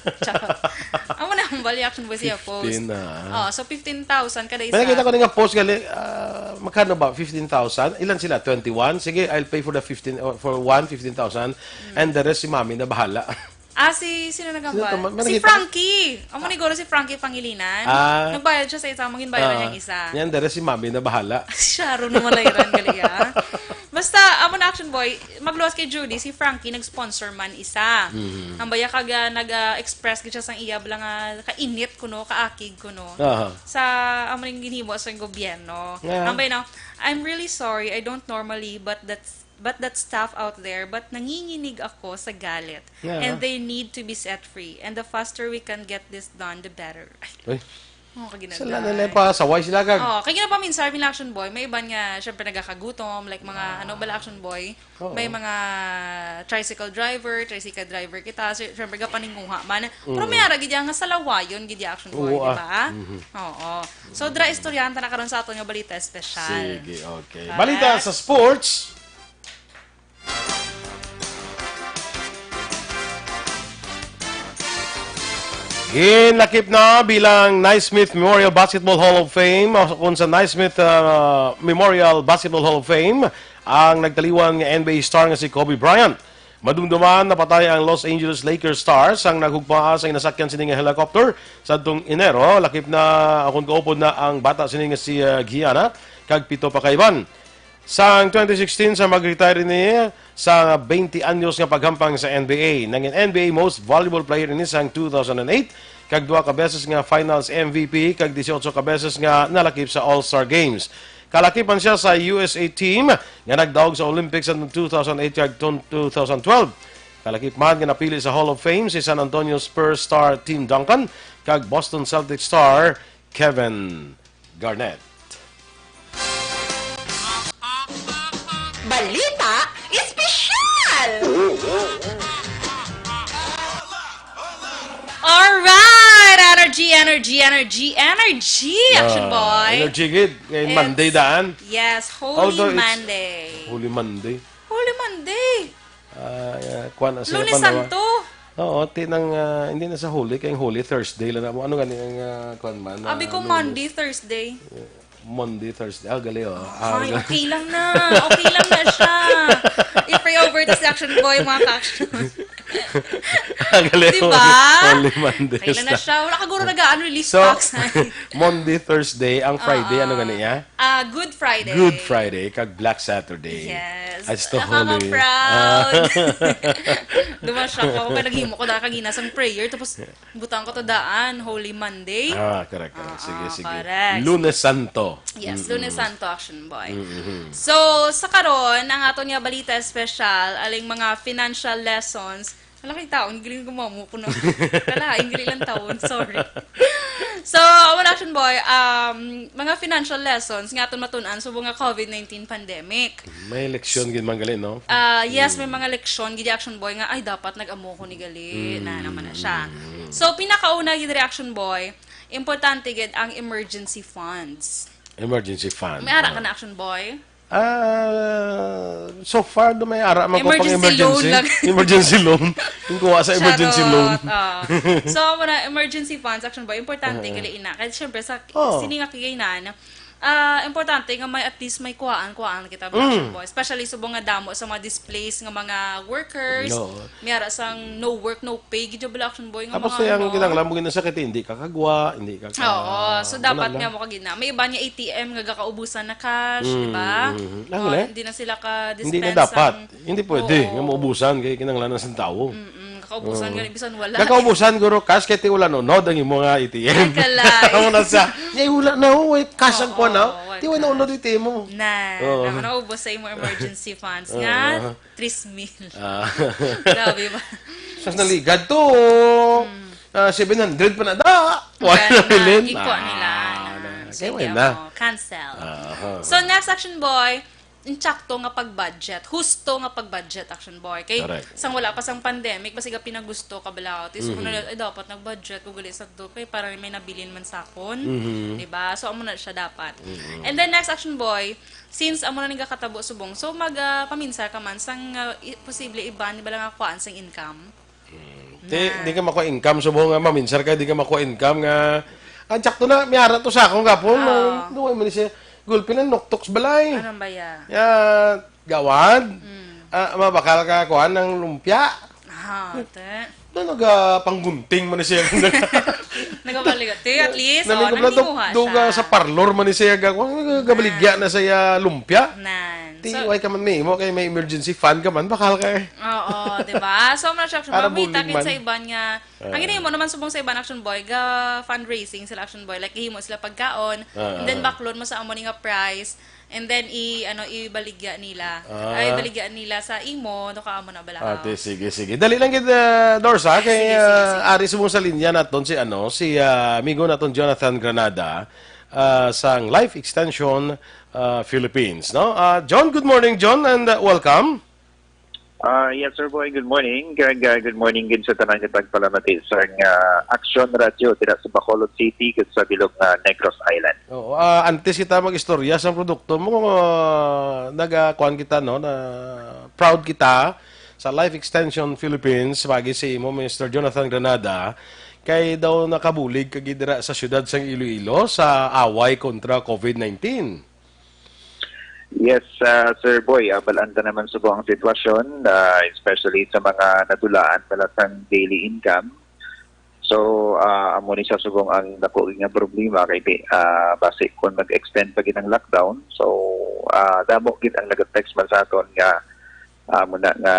Ang muna hambal yung Action Boy siya post. 15 na. So 15,000 kada isa. May nakita ko na nga post gali, magkano ba? 15,000? Ilan sila? 21? Sige, I'll pay for the 15,000 and the rest si mami na bahala. Sino Sino nagambal? to? May Si nakita- Frankie. Amo ni Goro si Frankie Pangilinan. Nagbayad siya sa isa, mangin bayaran niyang isa. Yan, the rest si mami na bahala. Sharo na malayran gali ya. Basta, amo na action boy, magluwas kay Judy, si Frankie nag-sponsor man isa. Ang baya kaga nag-express gid siya sang iya bala nga kainit kuno, kaakig kuno. Aha. Sa amo ning ginhimo sa gobyerno. Yeah. Ang baya na, I'm really sorry, I don't normally, but that staff out there, but nanginginig ako sa galit. Yeah. And they need to be set free. And the faster we can get this done, the better. Ay, Uy, kaginagay. sila nila pa, saway sila kag. Kaya pa minsan, may action boy, may iba nga, syempre nagkakagutom, like mga, bala action boy, may mga tricycle driver kita, syempre kapaninguha man. Pero may ara, gidya nga salawayon, gidya action boy, Oo, di ba? Oo. So, dra istoryanta na karon sa ato nga balita espesyal. Sige, okay. Correct. Balita sa sports. Ginlakip na bilang Naismith Memorial Basketball Hall of Fame o kung sa Naismith Memorial Basketball Hall of Fame ang nagtaliwan ng NBA star nga si Kobe Bryant. Madumduman napatay ang Los Angeles Lakers stars ang naghugpaa sa inasakyan sini nga helicopter sa atong Enero. Lakip na akong kaupod na ang bata sini nga si Gianna kag pito pa kaiban. Sa 2016 sa mag-retire niya sa 20 anyos nga paghampang sa NBA. Nangin NBA Most Valuable Player ni sang 2008 kag 2 ka beses nga Finals MVP kag 18 ka beses nga nalakip sa All-Star Games. Kalakipan siya sa USA team nga nagdaog sa Olympics sa 2008 kag 2012. Kalakip man nga napili sa Hall of Fame si San Antonio Spurs star Tim Duncan kag Boston Celtics star Kevin Garnett. Balita espesyal! Alright! Energy! Action boy! Energy gid. Ngayon Monday daan. Yes, Although Holy it's- Monday. Holy Monday. Holy Monday! Kuan na siya Lunes Santo! Oo, hindi na sa Holy, kaya Holy Thursday lang na mo. Ano gani ang kuan man? Abi ko Monday, Thursday. Monday, Thursday. Gali oh. Ay, okay lang na. Okay lang na siya. I-pray over this action boy, mga ka-action. Gali Diba? Holy Monday. Okay lang na siya. Wala ka guro release So, packs. Monday, Thursday, ang Friday, ano gani niya? Good Friday. Good Friday, kag Black Saturday. Yes. As to I'm Holy. proud. Dumasya ko. Kaya naghimo ko dahil kagina sang prayer. Tapos, butang ko to daan. Holy Monday. Correct. Sige. correct. Lunes Santo. Yes, Lunes Santo Action Boy. So, sa karon ang ato nga balita special, aling mga financial lessons Malaking taon, giling gumamu ko na. Kala, ingili lang taon, sorry. So, our action boy, mga financial lessons nga aton matunan sa mga COVID-19 pandemic. May leksyon gid man gali, no? Yes, may mga leksyon gid action boy nga ay dapat nag-amo ko ni gali na naman na siya. So, pinakauna gid reaction boy, importante gid ang emergency funds. Emergency fund. May ara ka na action boy? So far, do may ara man ko pang Emergency loan emergency. lang. Emergency loan. Yung kuha sa emergency loan. So, muna, emergency funds, action boy, importante gali ina. Kasi syempre, sa sini nga kigainan, importante nga may at least may kuhaan kita action boy. Especially sa mga damo sa mga displaced nga mga workers. No. Mayara sang no work, no pay, gidyo bala action boy nga Tapos mga yung kinanglan mo na sakit, hindi ka kagwa, hindi ka Oo, so dapat wala nga lang. mo kagina. May iba niya ATM nga gakaubusan na cash, di ba? Hindi na sila ka-dispense. Hindi na dapat. Hindi pwede. Oo. Nga maubusan kay kinanglan ng tao. Kakaubusan nga bisan wala. Kakaubusan guro cash kay ti wala nonod ang imong nga ATM. Ay, kalay. Amo na siya. Ay wala na way cash ang ko na. Oo, Ti wala nonod ATM mo. Naman naubos sa imo emergency funds nga 3,000. Grabe ba? Sa naligad to. 700 pa na da. Wala na bilin. Iko nila. Kaya Sige, na. cancel. So next action boy, insakto nga pag-budget. Husto nga pag-budget action boy. Kay Correct. sang wala pa sang pandemic, basiga pinagusto ka bala. Tis ay dapat nag-budget ko gali sa to kay para may nabilin man sakon, di ba? So amo na siya dapat. And then next action boy, since amo na nagakatabo subong, so paminsa ka man sang posible iban ni bala nga kuan sang income. Di ka makuha income subong nga maminsar ka di ka makuha income nga sakto na miyara to sa akong gapon. Duwa man siya. Gulpin ang noktoks balay. Anong ba ya? Ya, gawad. Mabakal ka kuhan ng lumpia. Te. Doon panggunting man siya. Nagabaligat. At least, Namin ko na nangimuha duga sa parlor man siya. Gabaligya na siya lumpia. Nan. Ti, way ka man mo kay may emergency fund ka man, bakal ka eh. Oo, di ba? So, mga action Para boy, may bulig takit man. sa iban nga. Ang ginahin mo naman subong sa iban action boy, ga fundraising sila action boy. Like, ihimo sila pagkaon, and then backload mo sa amo nga price, and then ibaligya nila. Ay, baligya nila sa imo, no ka amo na bala. Ate, sige. Dali lang gid Dorsa kay ari subong sa linya naton si amigo naton Jonathan Granada sang Life Extension Philippines, no? John, good morning John and welcome. Yes, sir, boy. Good morning. Good morning din sa tanan ng pagpalamati sa Action Radio dito sa Bacolod City sa bilog na Negros Island. Oo, antes kita mag-istorya sa produkto mo, nagakuan kita no na proud kita sa Life Extension Philippines pagi si mo Mr. Jonathan Granada kay daw nakabulig kagidra sa syudad sang Iloilo sa away kontra COVID-19. Yes, sir, boy. Balanda naman sa buong sitwasyon, especially sa mga nadulaan malatang daily income. So, amo ni sa subong ang dako nga problema kay base kung mag-extend pa gid ang lockdown. So, damo gid ang nag-text man sa aton nga muna nga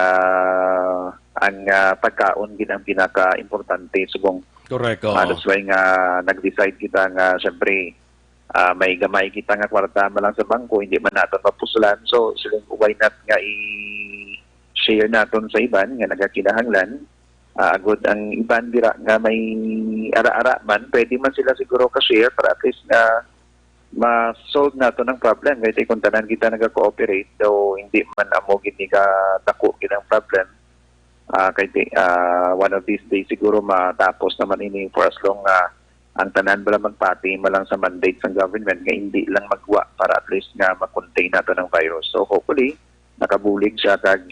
ang pagkaon gid ang pinaka-importante subong. Correct. That's why nga nag-decide kita nga syempre may gamay kita nga kwarta lang sa bangko, hindi man naton mapuslan. So, silang why not nga i-share naton sa iban nga nagakinahanglan. Agud ang iban dira nga may ara-ara man, pwede man sila siguro ka-share para at least nga ma-solve naton ang problem. Kaya kung tanan kita nag-cooperate, though hindi man amo gid ni ka dako gid ang problem. One of these days siguro matapos naman ini for as long ang tanan bala magpati malang sa mandate ng government nga hindi lang magwa para at least nga ma-contain nato ng virus. So hopefully, nakabulig siya kag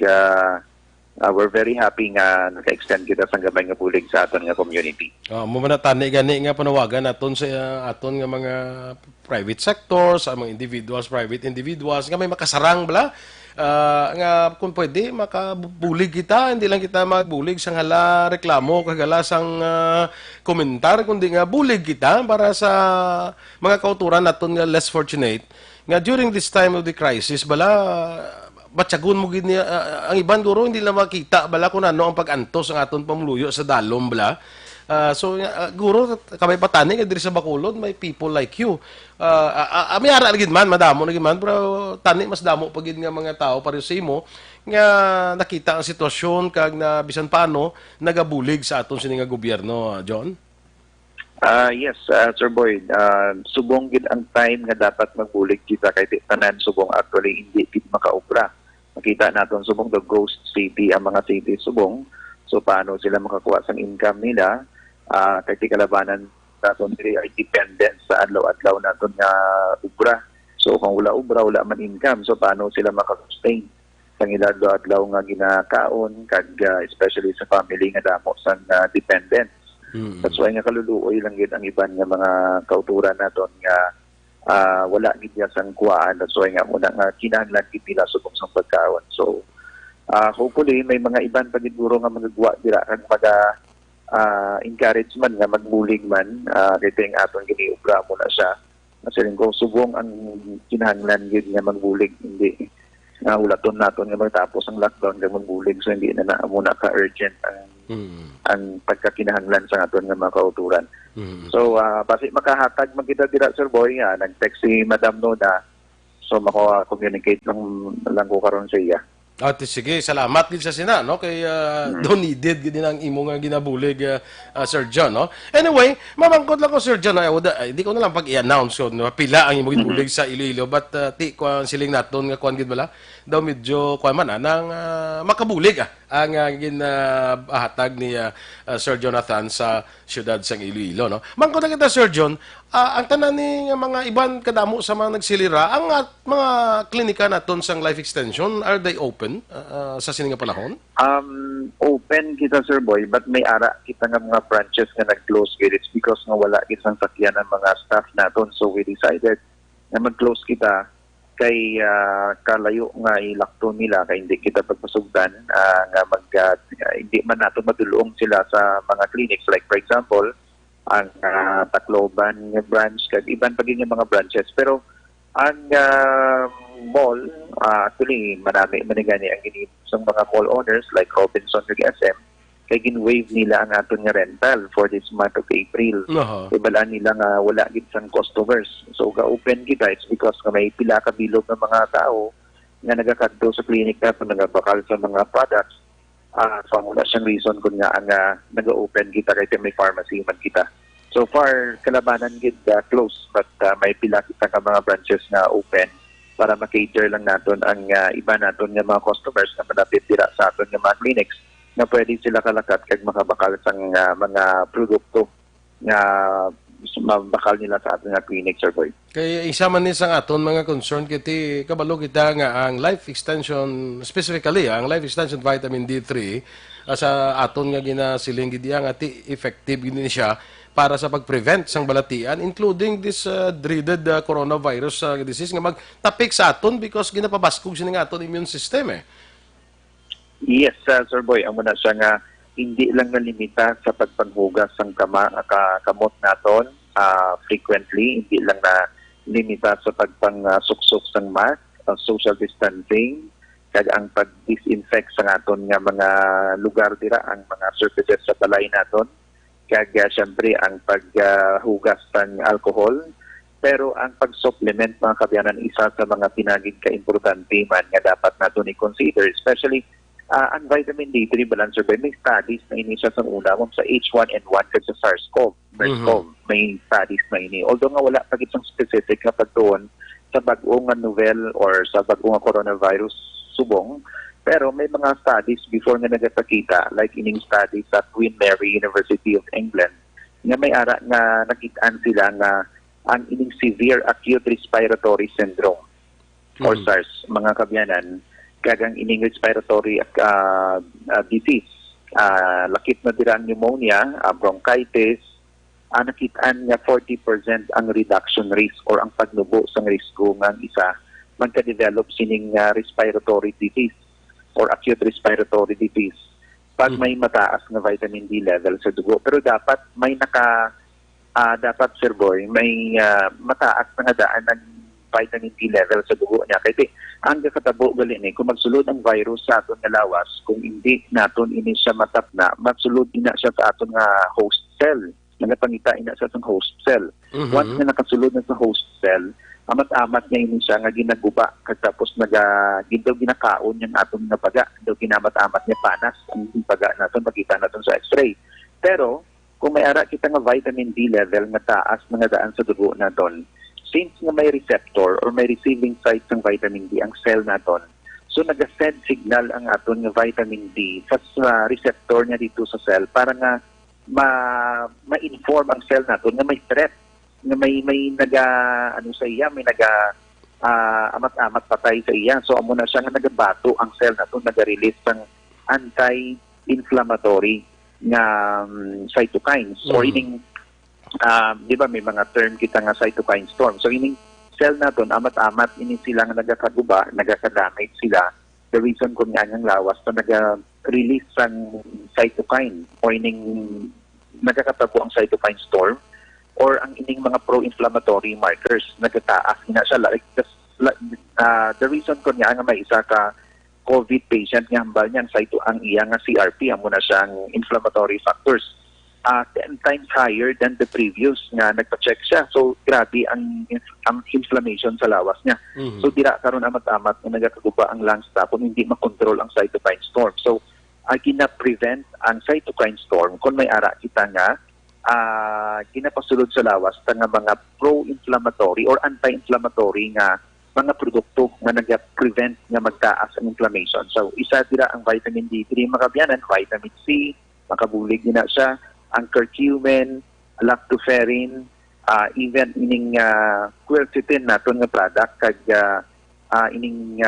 we're very happy nga naka-extend kita sa gamay nga bulig sa aton nga community. Mo man tani gani nga panawagan naton sa aton nga mga private sectors, ang mga individuals, private individuals nga may makasarang bala. Nga kung pwede makabulig kita, hindi lang kita magbulig sang hala reklamo kagala sang komentar, kundi nga bulig kita para sa mga kauturan naton nga less fortunate nga during this time of the crisis bala batyagon mo gid niya ang iban guro hindi na makita bala kung ano ang pag-antos ang aton pamuluyo sa dalom bala guro kamay patani nga diri sa Bacolod may people like you. May ara lagi man madamo lagi man pero tani mas damo pagid nga mga tao pareho sa imo nga nakita ang sitwasyon kag na bisan paano nagabulig sa aton sini nga gobyerno, John. Yes, Sir Boyd. Subong gid ang time nga dapat magbulig kita kay tanan subong actually hindi gid makaobra. Makita naton subong the ghost city ang mga city subong. So paano sila makakuha sang income nila? Kay kalabanan naton diri ay dependent sa adlaw-adlaw naton nga ubra. So kung wala ubra, wala man income. So paano sila maka-sustain sang ila adlaw-adlaw nga ginakaon kag especially sa family nga damo sang dependent. That's why nga kaluluoy lang gid ang iban nga mga kauturan naton nga wala gid ya sang kuhaan. That's why nga muna nga kinahanglan gid nila subong sang pagkaon. So hopefully may mga iban pa gid guro nga magagawa dira kag encouragement nga magbulig man kay ting aton giniubra mo na siya. Kasi kung subong ang kinahanglan gid nga magbulig hindi nga ulaton naton nga magtapos ang lockdown nga magbulig so hindi na muna ka urgent ang pagkakinahanglan sa aton nga mga kauturan. So basi makahatag man kita dira Sir Boy nga nag-text si Madam Noda so mako-communicate lang ko karon sa iya. Sige, salamat gid sa sina no kay don't needed gid ang imo nga ginabulig Sir John no. Anyway, mamangkot lang ko Sir John hindi ko na lang pag i-announce ko no, pila ang imo ginabulig sa Iloilo but ti ko ang siling naton nga kuan gid bala daw medyo kuan man nang makabulig ang ginahatag ni Sir Jonathan sa siyudad sang Iloilo no. Mangkot lang kita Sir John, ang tanan ni mga iban kadamo sa mga nagsilira ang mga klinika naton sang life extension are they open sa sining nga panahon? Open kita Sir Boy but may ara kita nga mga branches nga nag-close gid it's because nga wala isang sakyan ang mga staff naton so we decided na mag-close kita kay kalayo nga ilakto nila kay hindi kita pagpasugdan nga hindi man nato madulong sila sa mga clinics like for example ang Tacloban nga branch kag iban pa gid nga mga branches pero ang mall actually marami man gani ang sa mga mall owners like Robinson ug SM kay gin-waive nila ang aton nga rental for this month of April. Ibalaan nila nga wala gid sang customers. So ga-open kita it's because nga may pila ka bilog ng mga tao nga nagakadto sa clinic nato nagabakal sa mga products. So wala siyang reason kung nga ang nag-open kita kay may pharmacy man kita. So far kalabanan gid close but may pila kita ka mga branches na open para ma-cater lang naton ang iba naton nga mga customers na malapit dira sa aton nga mga clinics na pwede sila kalakat kag makabakal sa mga produkto nga mabakal nila sa aton nga clinic Sir Boy. Kaya isa man ni sang aton mga concern kiti kabalo kita nga ang life extension specifically ang life extension vitamin D3 sa aton nga ginasiling gid nga ti effective gid siya para sa pag-prevent sang balatian including this dreaded coronavirus disease nga magtapik sa aton because ginapabaskog sining aton immune system Yes, Sir Boy, amo na siya nga hindi lang nalimita sa pagpanghugas ng kamot naton frequently, hindi lang na limita sa pagpangsuksok ng mask, social distancing, kag ang pag-disinfect sa naton nga mga lugar dira, ang mga surfaces sa balay naton, kag syempre ang paghugas ng alcohol, pero ang pag-supplement mga kabyanan isa sa mga pinagig ka-importante man nga dapat naton i-consider, especially ang vitamin D3 balancer ba, may studies na ini siya sa una sa H1N1 kag sa SARS-CoV. May studies na ini. Although nga wala pa isang specific na pagtuon sa bag-o nga novel or sa bag-o nga coronavirus subong, pero may mga studies before nga nagapakita, like ining studies sa Queen Mary University of England, nga may ara nga nakitaan sila nga ang ining severe acute respiratory syndrome or SARS, mga kabyanan, kagang ining respiratory disease, lakit na dira ang pneumonia, bronchitis, nakitaan nga 40% ang reduction risk or ang pagnubo sang risko nga isa magka-develop sining respiratory disease or acute respiratory disease pag may mataas nga vitamin D level sa dugo. Pero dapat may dapat Sir Boy, may mataas na nga daan ng vitamin D level sa dugo niya. Kaya ang kakatabo gali ni kung magsulod ang virus sa aton nga lawas, kung hindi naton ini siya matapna, magsulod ina siya sa aton nga host cell. Nagapangita ina sa atong host cell. Once na nakasulod na sa host cell, amat-amat niya ini siya nga ginaguba tapos daw ginakaon yung atong nga paga. Daw ginamat-amat niya panas ang paga naton, makita naton sa x-ray. Pero kung may ara kita nga vitamin D level nga taas nga daan sa dugo naton, since nga may receptor or may receiving site ng vitamin D ang cell naton, so nag-send signal ang aton nga vitamin D sa receptor niya dito sa cell para nga ma-inform ang cell naton nga may threat, nga may sa iya, may amat-amat patay sa iya. So amo na siya nga nagabato ang cell naton, naga-release ng anti-inflammatory nga cytokines or ining di ba may mga term kita nga cytokine storm. So ining cell naton amat-amat ini sila nga nagakaguba, nagaka-damage sila. The reason kung nga ang lawas na naga-release ang cytokine o ining nagakatabo ang cytokine storm or ang ining mga pro-inflammatory markers nagataas ina siya. Like the reason kung nga may isa ka COVID patient nga hambal niyan ang iya nga CRP amo na siyang inflammatory factors 10 times higher than the previous nga nagpa-check siya. So grabe ang inflammation sa lawas niya. So dira karon amat-amat nga nagakaguba ang lungs tapos hindi makontrol ang cytokine storm. So gina-prevent ang cytokine storm kung may ara kita nga ginapasulod sa lawas ta nga mga pro-inflammatory or anti-inflammatory nga mga produkto nga nag-prevent nga magtaas ang inflammation. So, isa dira ang vitamin D3 makabiyanan, vitamin C, makabulig na siya, ang curcumin, lactoferrin, even ining quercetin naton nga product kag ining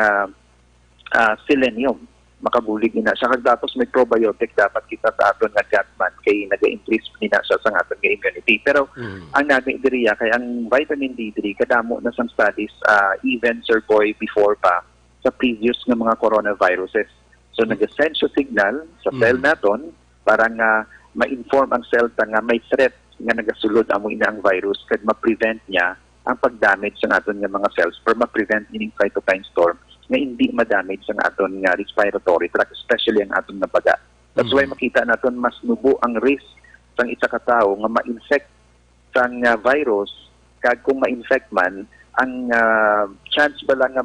selenium, makabulig na siya. Kag tapos may probiotic dapat kita sa aton nga gutman kay naga-increase na siya sa aton nga immunity. Pero ang nami diriya kay ang vitamin D3 kadamo na sang studies even Sir Boy before pa sa previous nga mga coronaviruses. So nag-send siya signal sa cell naton para nga ma-inform ang cell ta nga may threat nga nagasulod amo ina ang virus kag ma-prevent niya ang pag-damage sa aton nga mga cells or ma-prevent ining cytokine storm nga hindi ma-damage ang aton nga respiratory tract, especially ang aton nga baga. That's why makita naton mas nubo ang risk sang isa ka tawo nga ma-infect sang virus kag kung ma-infect man ang chance bala nga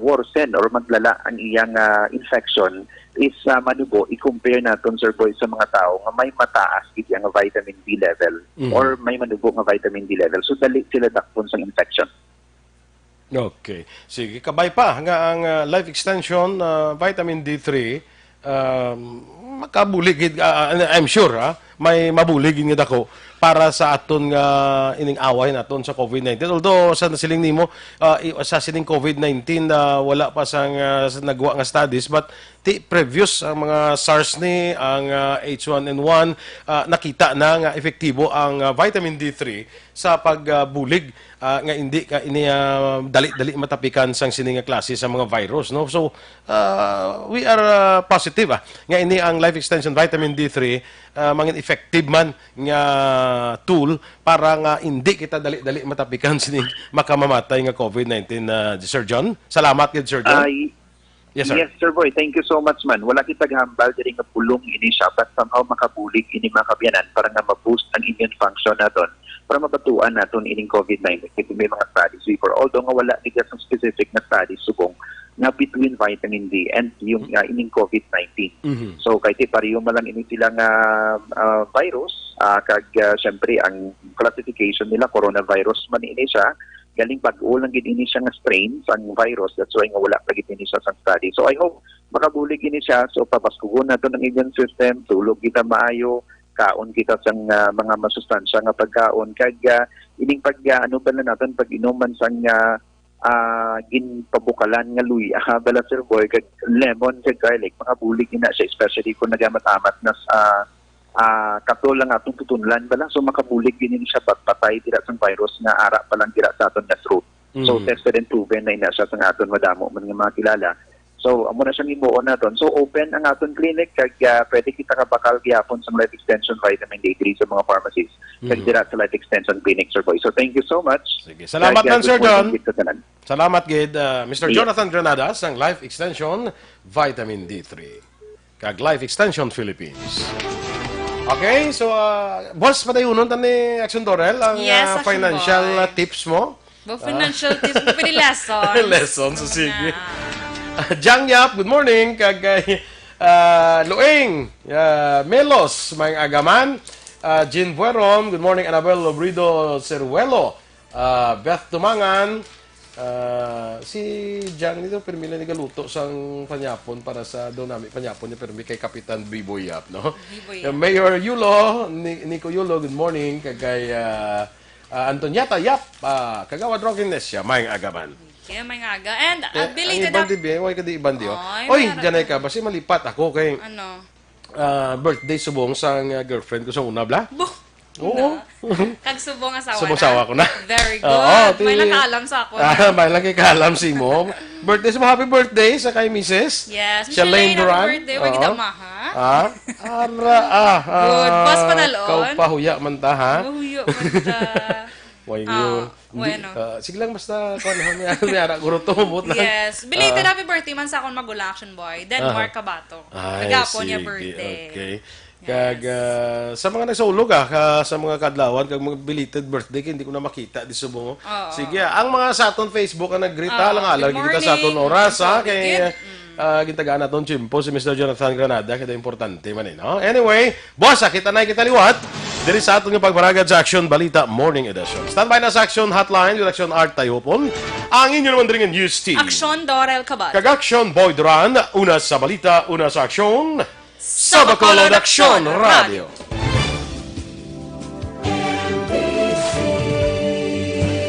worsen or maglala ang iyang infection is manubo i-compare naton Sir Boy sa mga tao nga may mataas gid ang vitamin D level or may manubo nga vitamin D level, so dali sila dakpon sang infection. Okay. Sige, kabay pa nga ang life extension vitamin D3 makabulig I'm sure may mabulig nga dako para sa aton nga ining away naton sa COVID-19. Although sa nasiling nimo sa sining COVID-19 wala pa sang nagwa nga studies, but previous ang mga SARS ni ang H1N1 nakita na nga epektibo ang vitamin D3 sa pagbulig nga hindi ka ini dali-dali matapikan sang sining nga klase sa mga virus, no? So we are positive nga ini ang life extension vitamin D3 mangin effective man nga tool para nga hindi kita dali-dali matapikan sining makamamatay nga COVID-19 Sir John. Salamat gid Sir John. Yes, sir. Yes, Sir Boy. Thank you so much, man. Wala kitag hambal diri nga pulong ini siya, but somehow makabulig ini makabiyanan para nga ma-boost ang immune function naton para mabatuan naton ining COVID-19. Kaya may mga studies before, although nga wala nila some specific na studies subong nga between vitamin D and yung ining COVID-19. So kahit pareho malang ini sila nga virus, kag syempre ang classification nila coronavirus man ini siya, galing bag-o lang gid ini siya nga strain sa virus, that's why nga wala pa gid ini siya sa study. So I hope makabulig ini siya, so papaskugon nato ng immune system, tulog kita maayo, kaon kita sa mga masustansya nga pagkaon, kag ining ano ba na natin pag inuman sa ginpabukalan nga luya bala Sir Boy kag lemon kag garlic, makabulig ina siya, especially kung nagamat-amat na sa kato lang atong tutunlan bala, so makabulig din siya patay dira sa virus nga ara pa lang dira sa aton nga throat. So tested and proven na ina siya sa aton madamo man nga mga kilala So, amo na siyang imuon naton. So, open ang aton clinic kag pwede kita kabakal gyapon sa Life Extension Vitamin D3 sa mga pharmacies. Kag dira sa Life Extension Clinic, Sir Boy. So, thank you so much. Sige. Salamat man, Sir John. John. Salamat, Gid. Mr. Yes. Jonathan Granadas ng Life Extension Vitamin D3. Kag Life Extension Philippines. Okay, so, boss, padayunon tan ni Action Dorel ang Yes, Action financial Boy. tips mo. Financial tips, pwede lessons. Lessons, so sige. Jang Yap, good morning. Kag Lueng, Melos, may agaman. Jean Bueron, good morning. Annabel Lobrido Ceruelo, Beth Tumangan. Si Jang nito, permila ni galuto sang panyapon para sa doon namin panyapon niya permi kay Kapitan Biboy Yap, no? Biboy Yap. Mayor Yulo, Nico Yulo, good morning. Kagay Antoniata Yap, Kagawad Drunkenness siya, may agaman. Kaya may ngaga. And Ang belated ibang dibi, why ka di ibang diyo? Ay, Oy, meron. janay ka, basi malipat ako kay ano? birthday subong sang girlfriend ko sa una, bla? Oo. Kag subong asawa Subong asawa ko na. Very good. Oo, May nakaalam sa ako. May lang kay kalam si mo. Birthday mo, happy birthday sa kay Mrs. Yes, Siya Lane Duran. birthday. Wag kita maha. Good. Boss panalon. Kau pahuya man ta, ha? Mahuyo man ta. Why yun? bueno. Sige lang, basta may ara guruto mo lang. Yes. Belated happy birthday man sa akong magulang Action Boy. Denmark Kabato. Kagapon niya birthday. Okay. Kag sa mga nagsaulog sa mga kadlawan kag mga belated birthday hindi ko na makita di subong. Sige, ang mga sa aton Facebook ang naggrita lang alag kita sa aton oras ha kay gintagaan naton chimpo si Mr. Jonathan Granada kada importante man no. Anyway, boss, kita na kita liwat diri sa aton nga pagbaragad sa Action Balita Morning Edition. Standby na sa Action Hotline, Action Art Tayopon. Ang inyo naman diri nga news team. Action Dorel Kabato. Kag Action Boy Duran, una sa balita, una sa aksyon. Sa Bacolod Action Radio.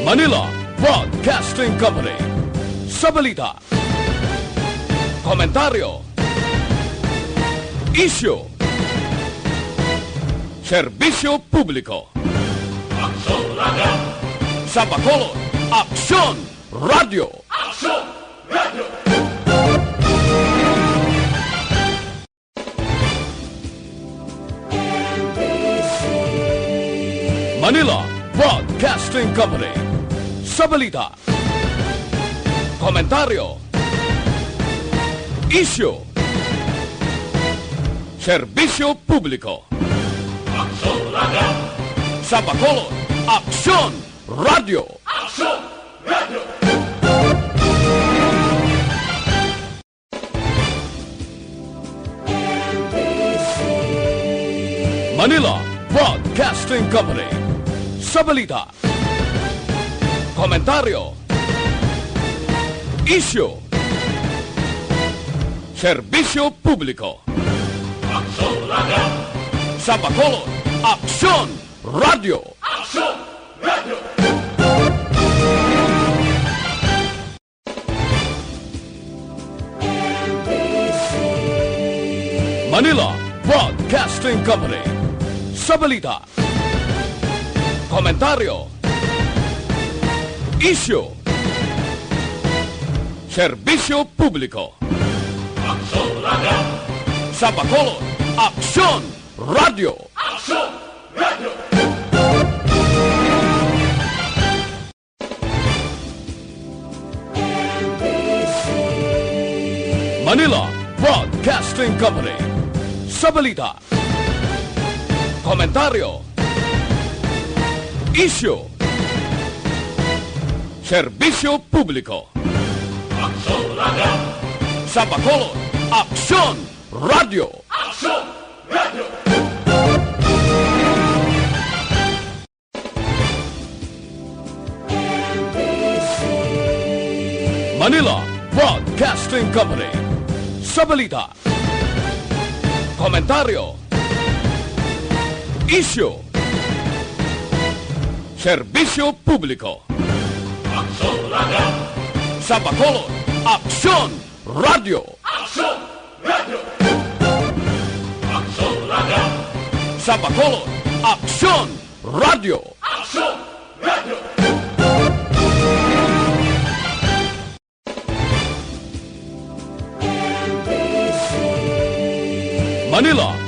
Manila Broadcasting Company. Sa balita. Komentaryo. Isyu. Serbisyo publiko. Sa Bacolod Action Radio. Manila Broadcasting Company. Sa balita. Komentaryo. Isyu. Serbisyo publiko. Sa Bacolod Action Radio. Manila Broadcasting Company. Sa balita. Komentaryo. Isyu. Serbisyo publiko. Sa Bacolod Action Radio. Manila Broadcasting Company. Sa balita. Komentaryo. Isyu. Serbisyo publiko. Sa Bacolod Action Radio. Manila Broadcasting Company. Sa balita. Komentaryo. Isyu. Serbisyo publiko. Sa Bacolod Action Radio. Manila Broadcasting Company. Sa balita. Komentaryo. Isyu. Serbisyo publiko. Sa Bacolod Action Radio. Sa Bacolod Action Radio. Manila,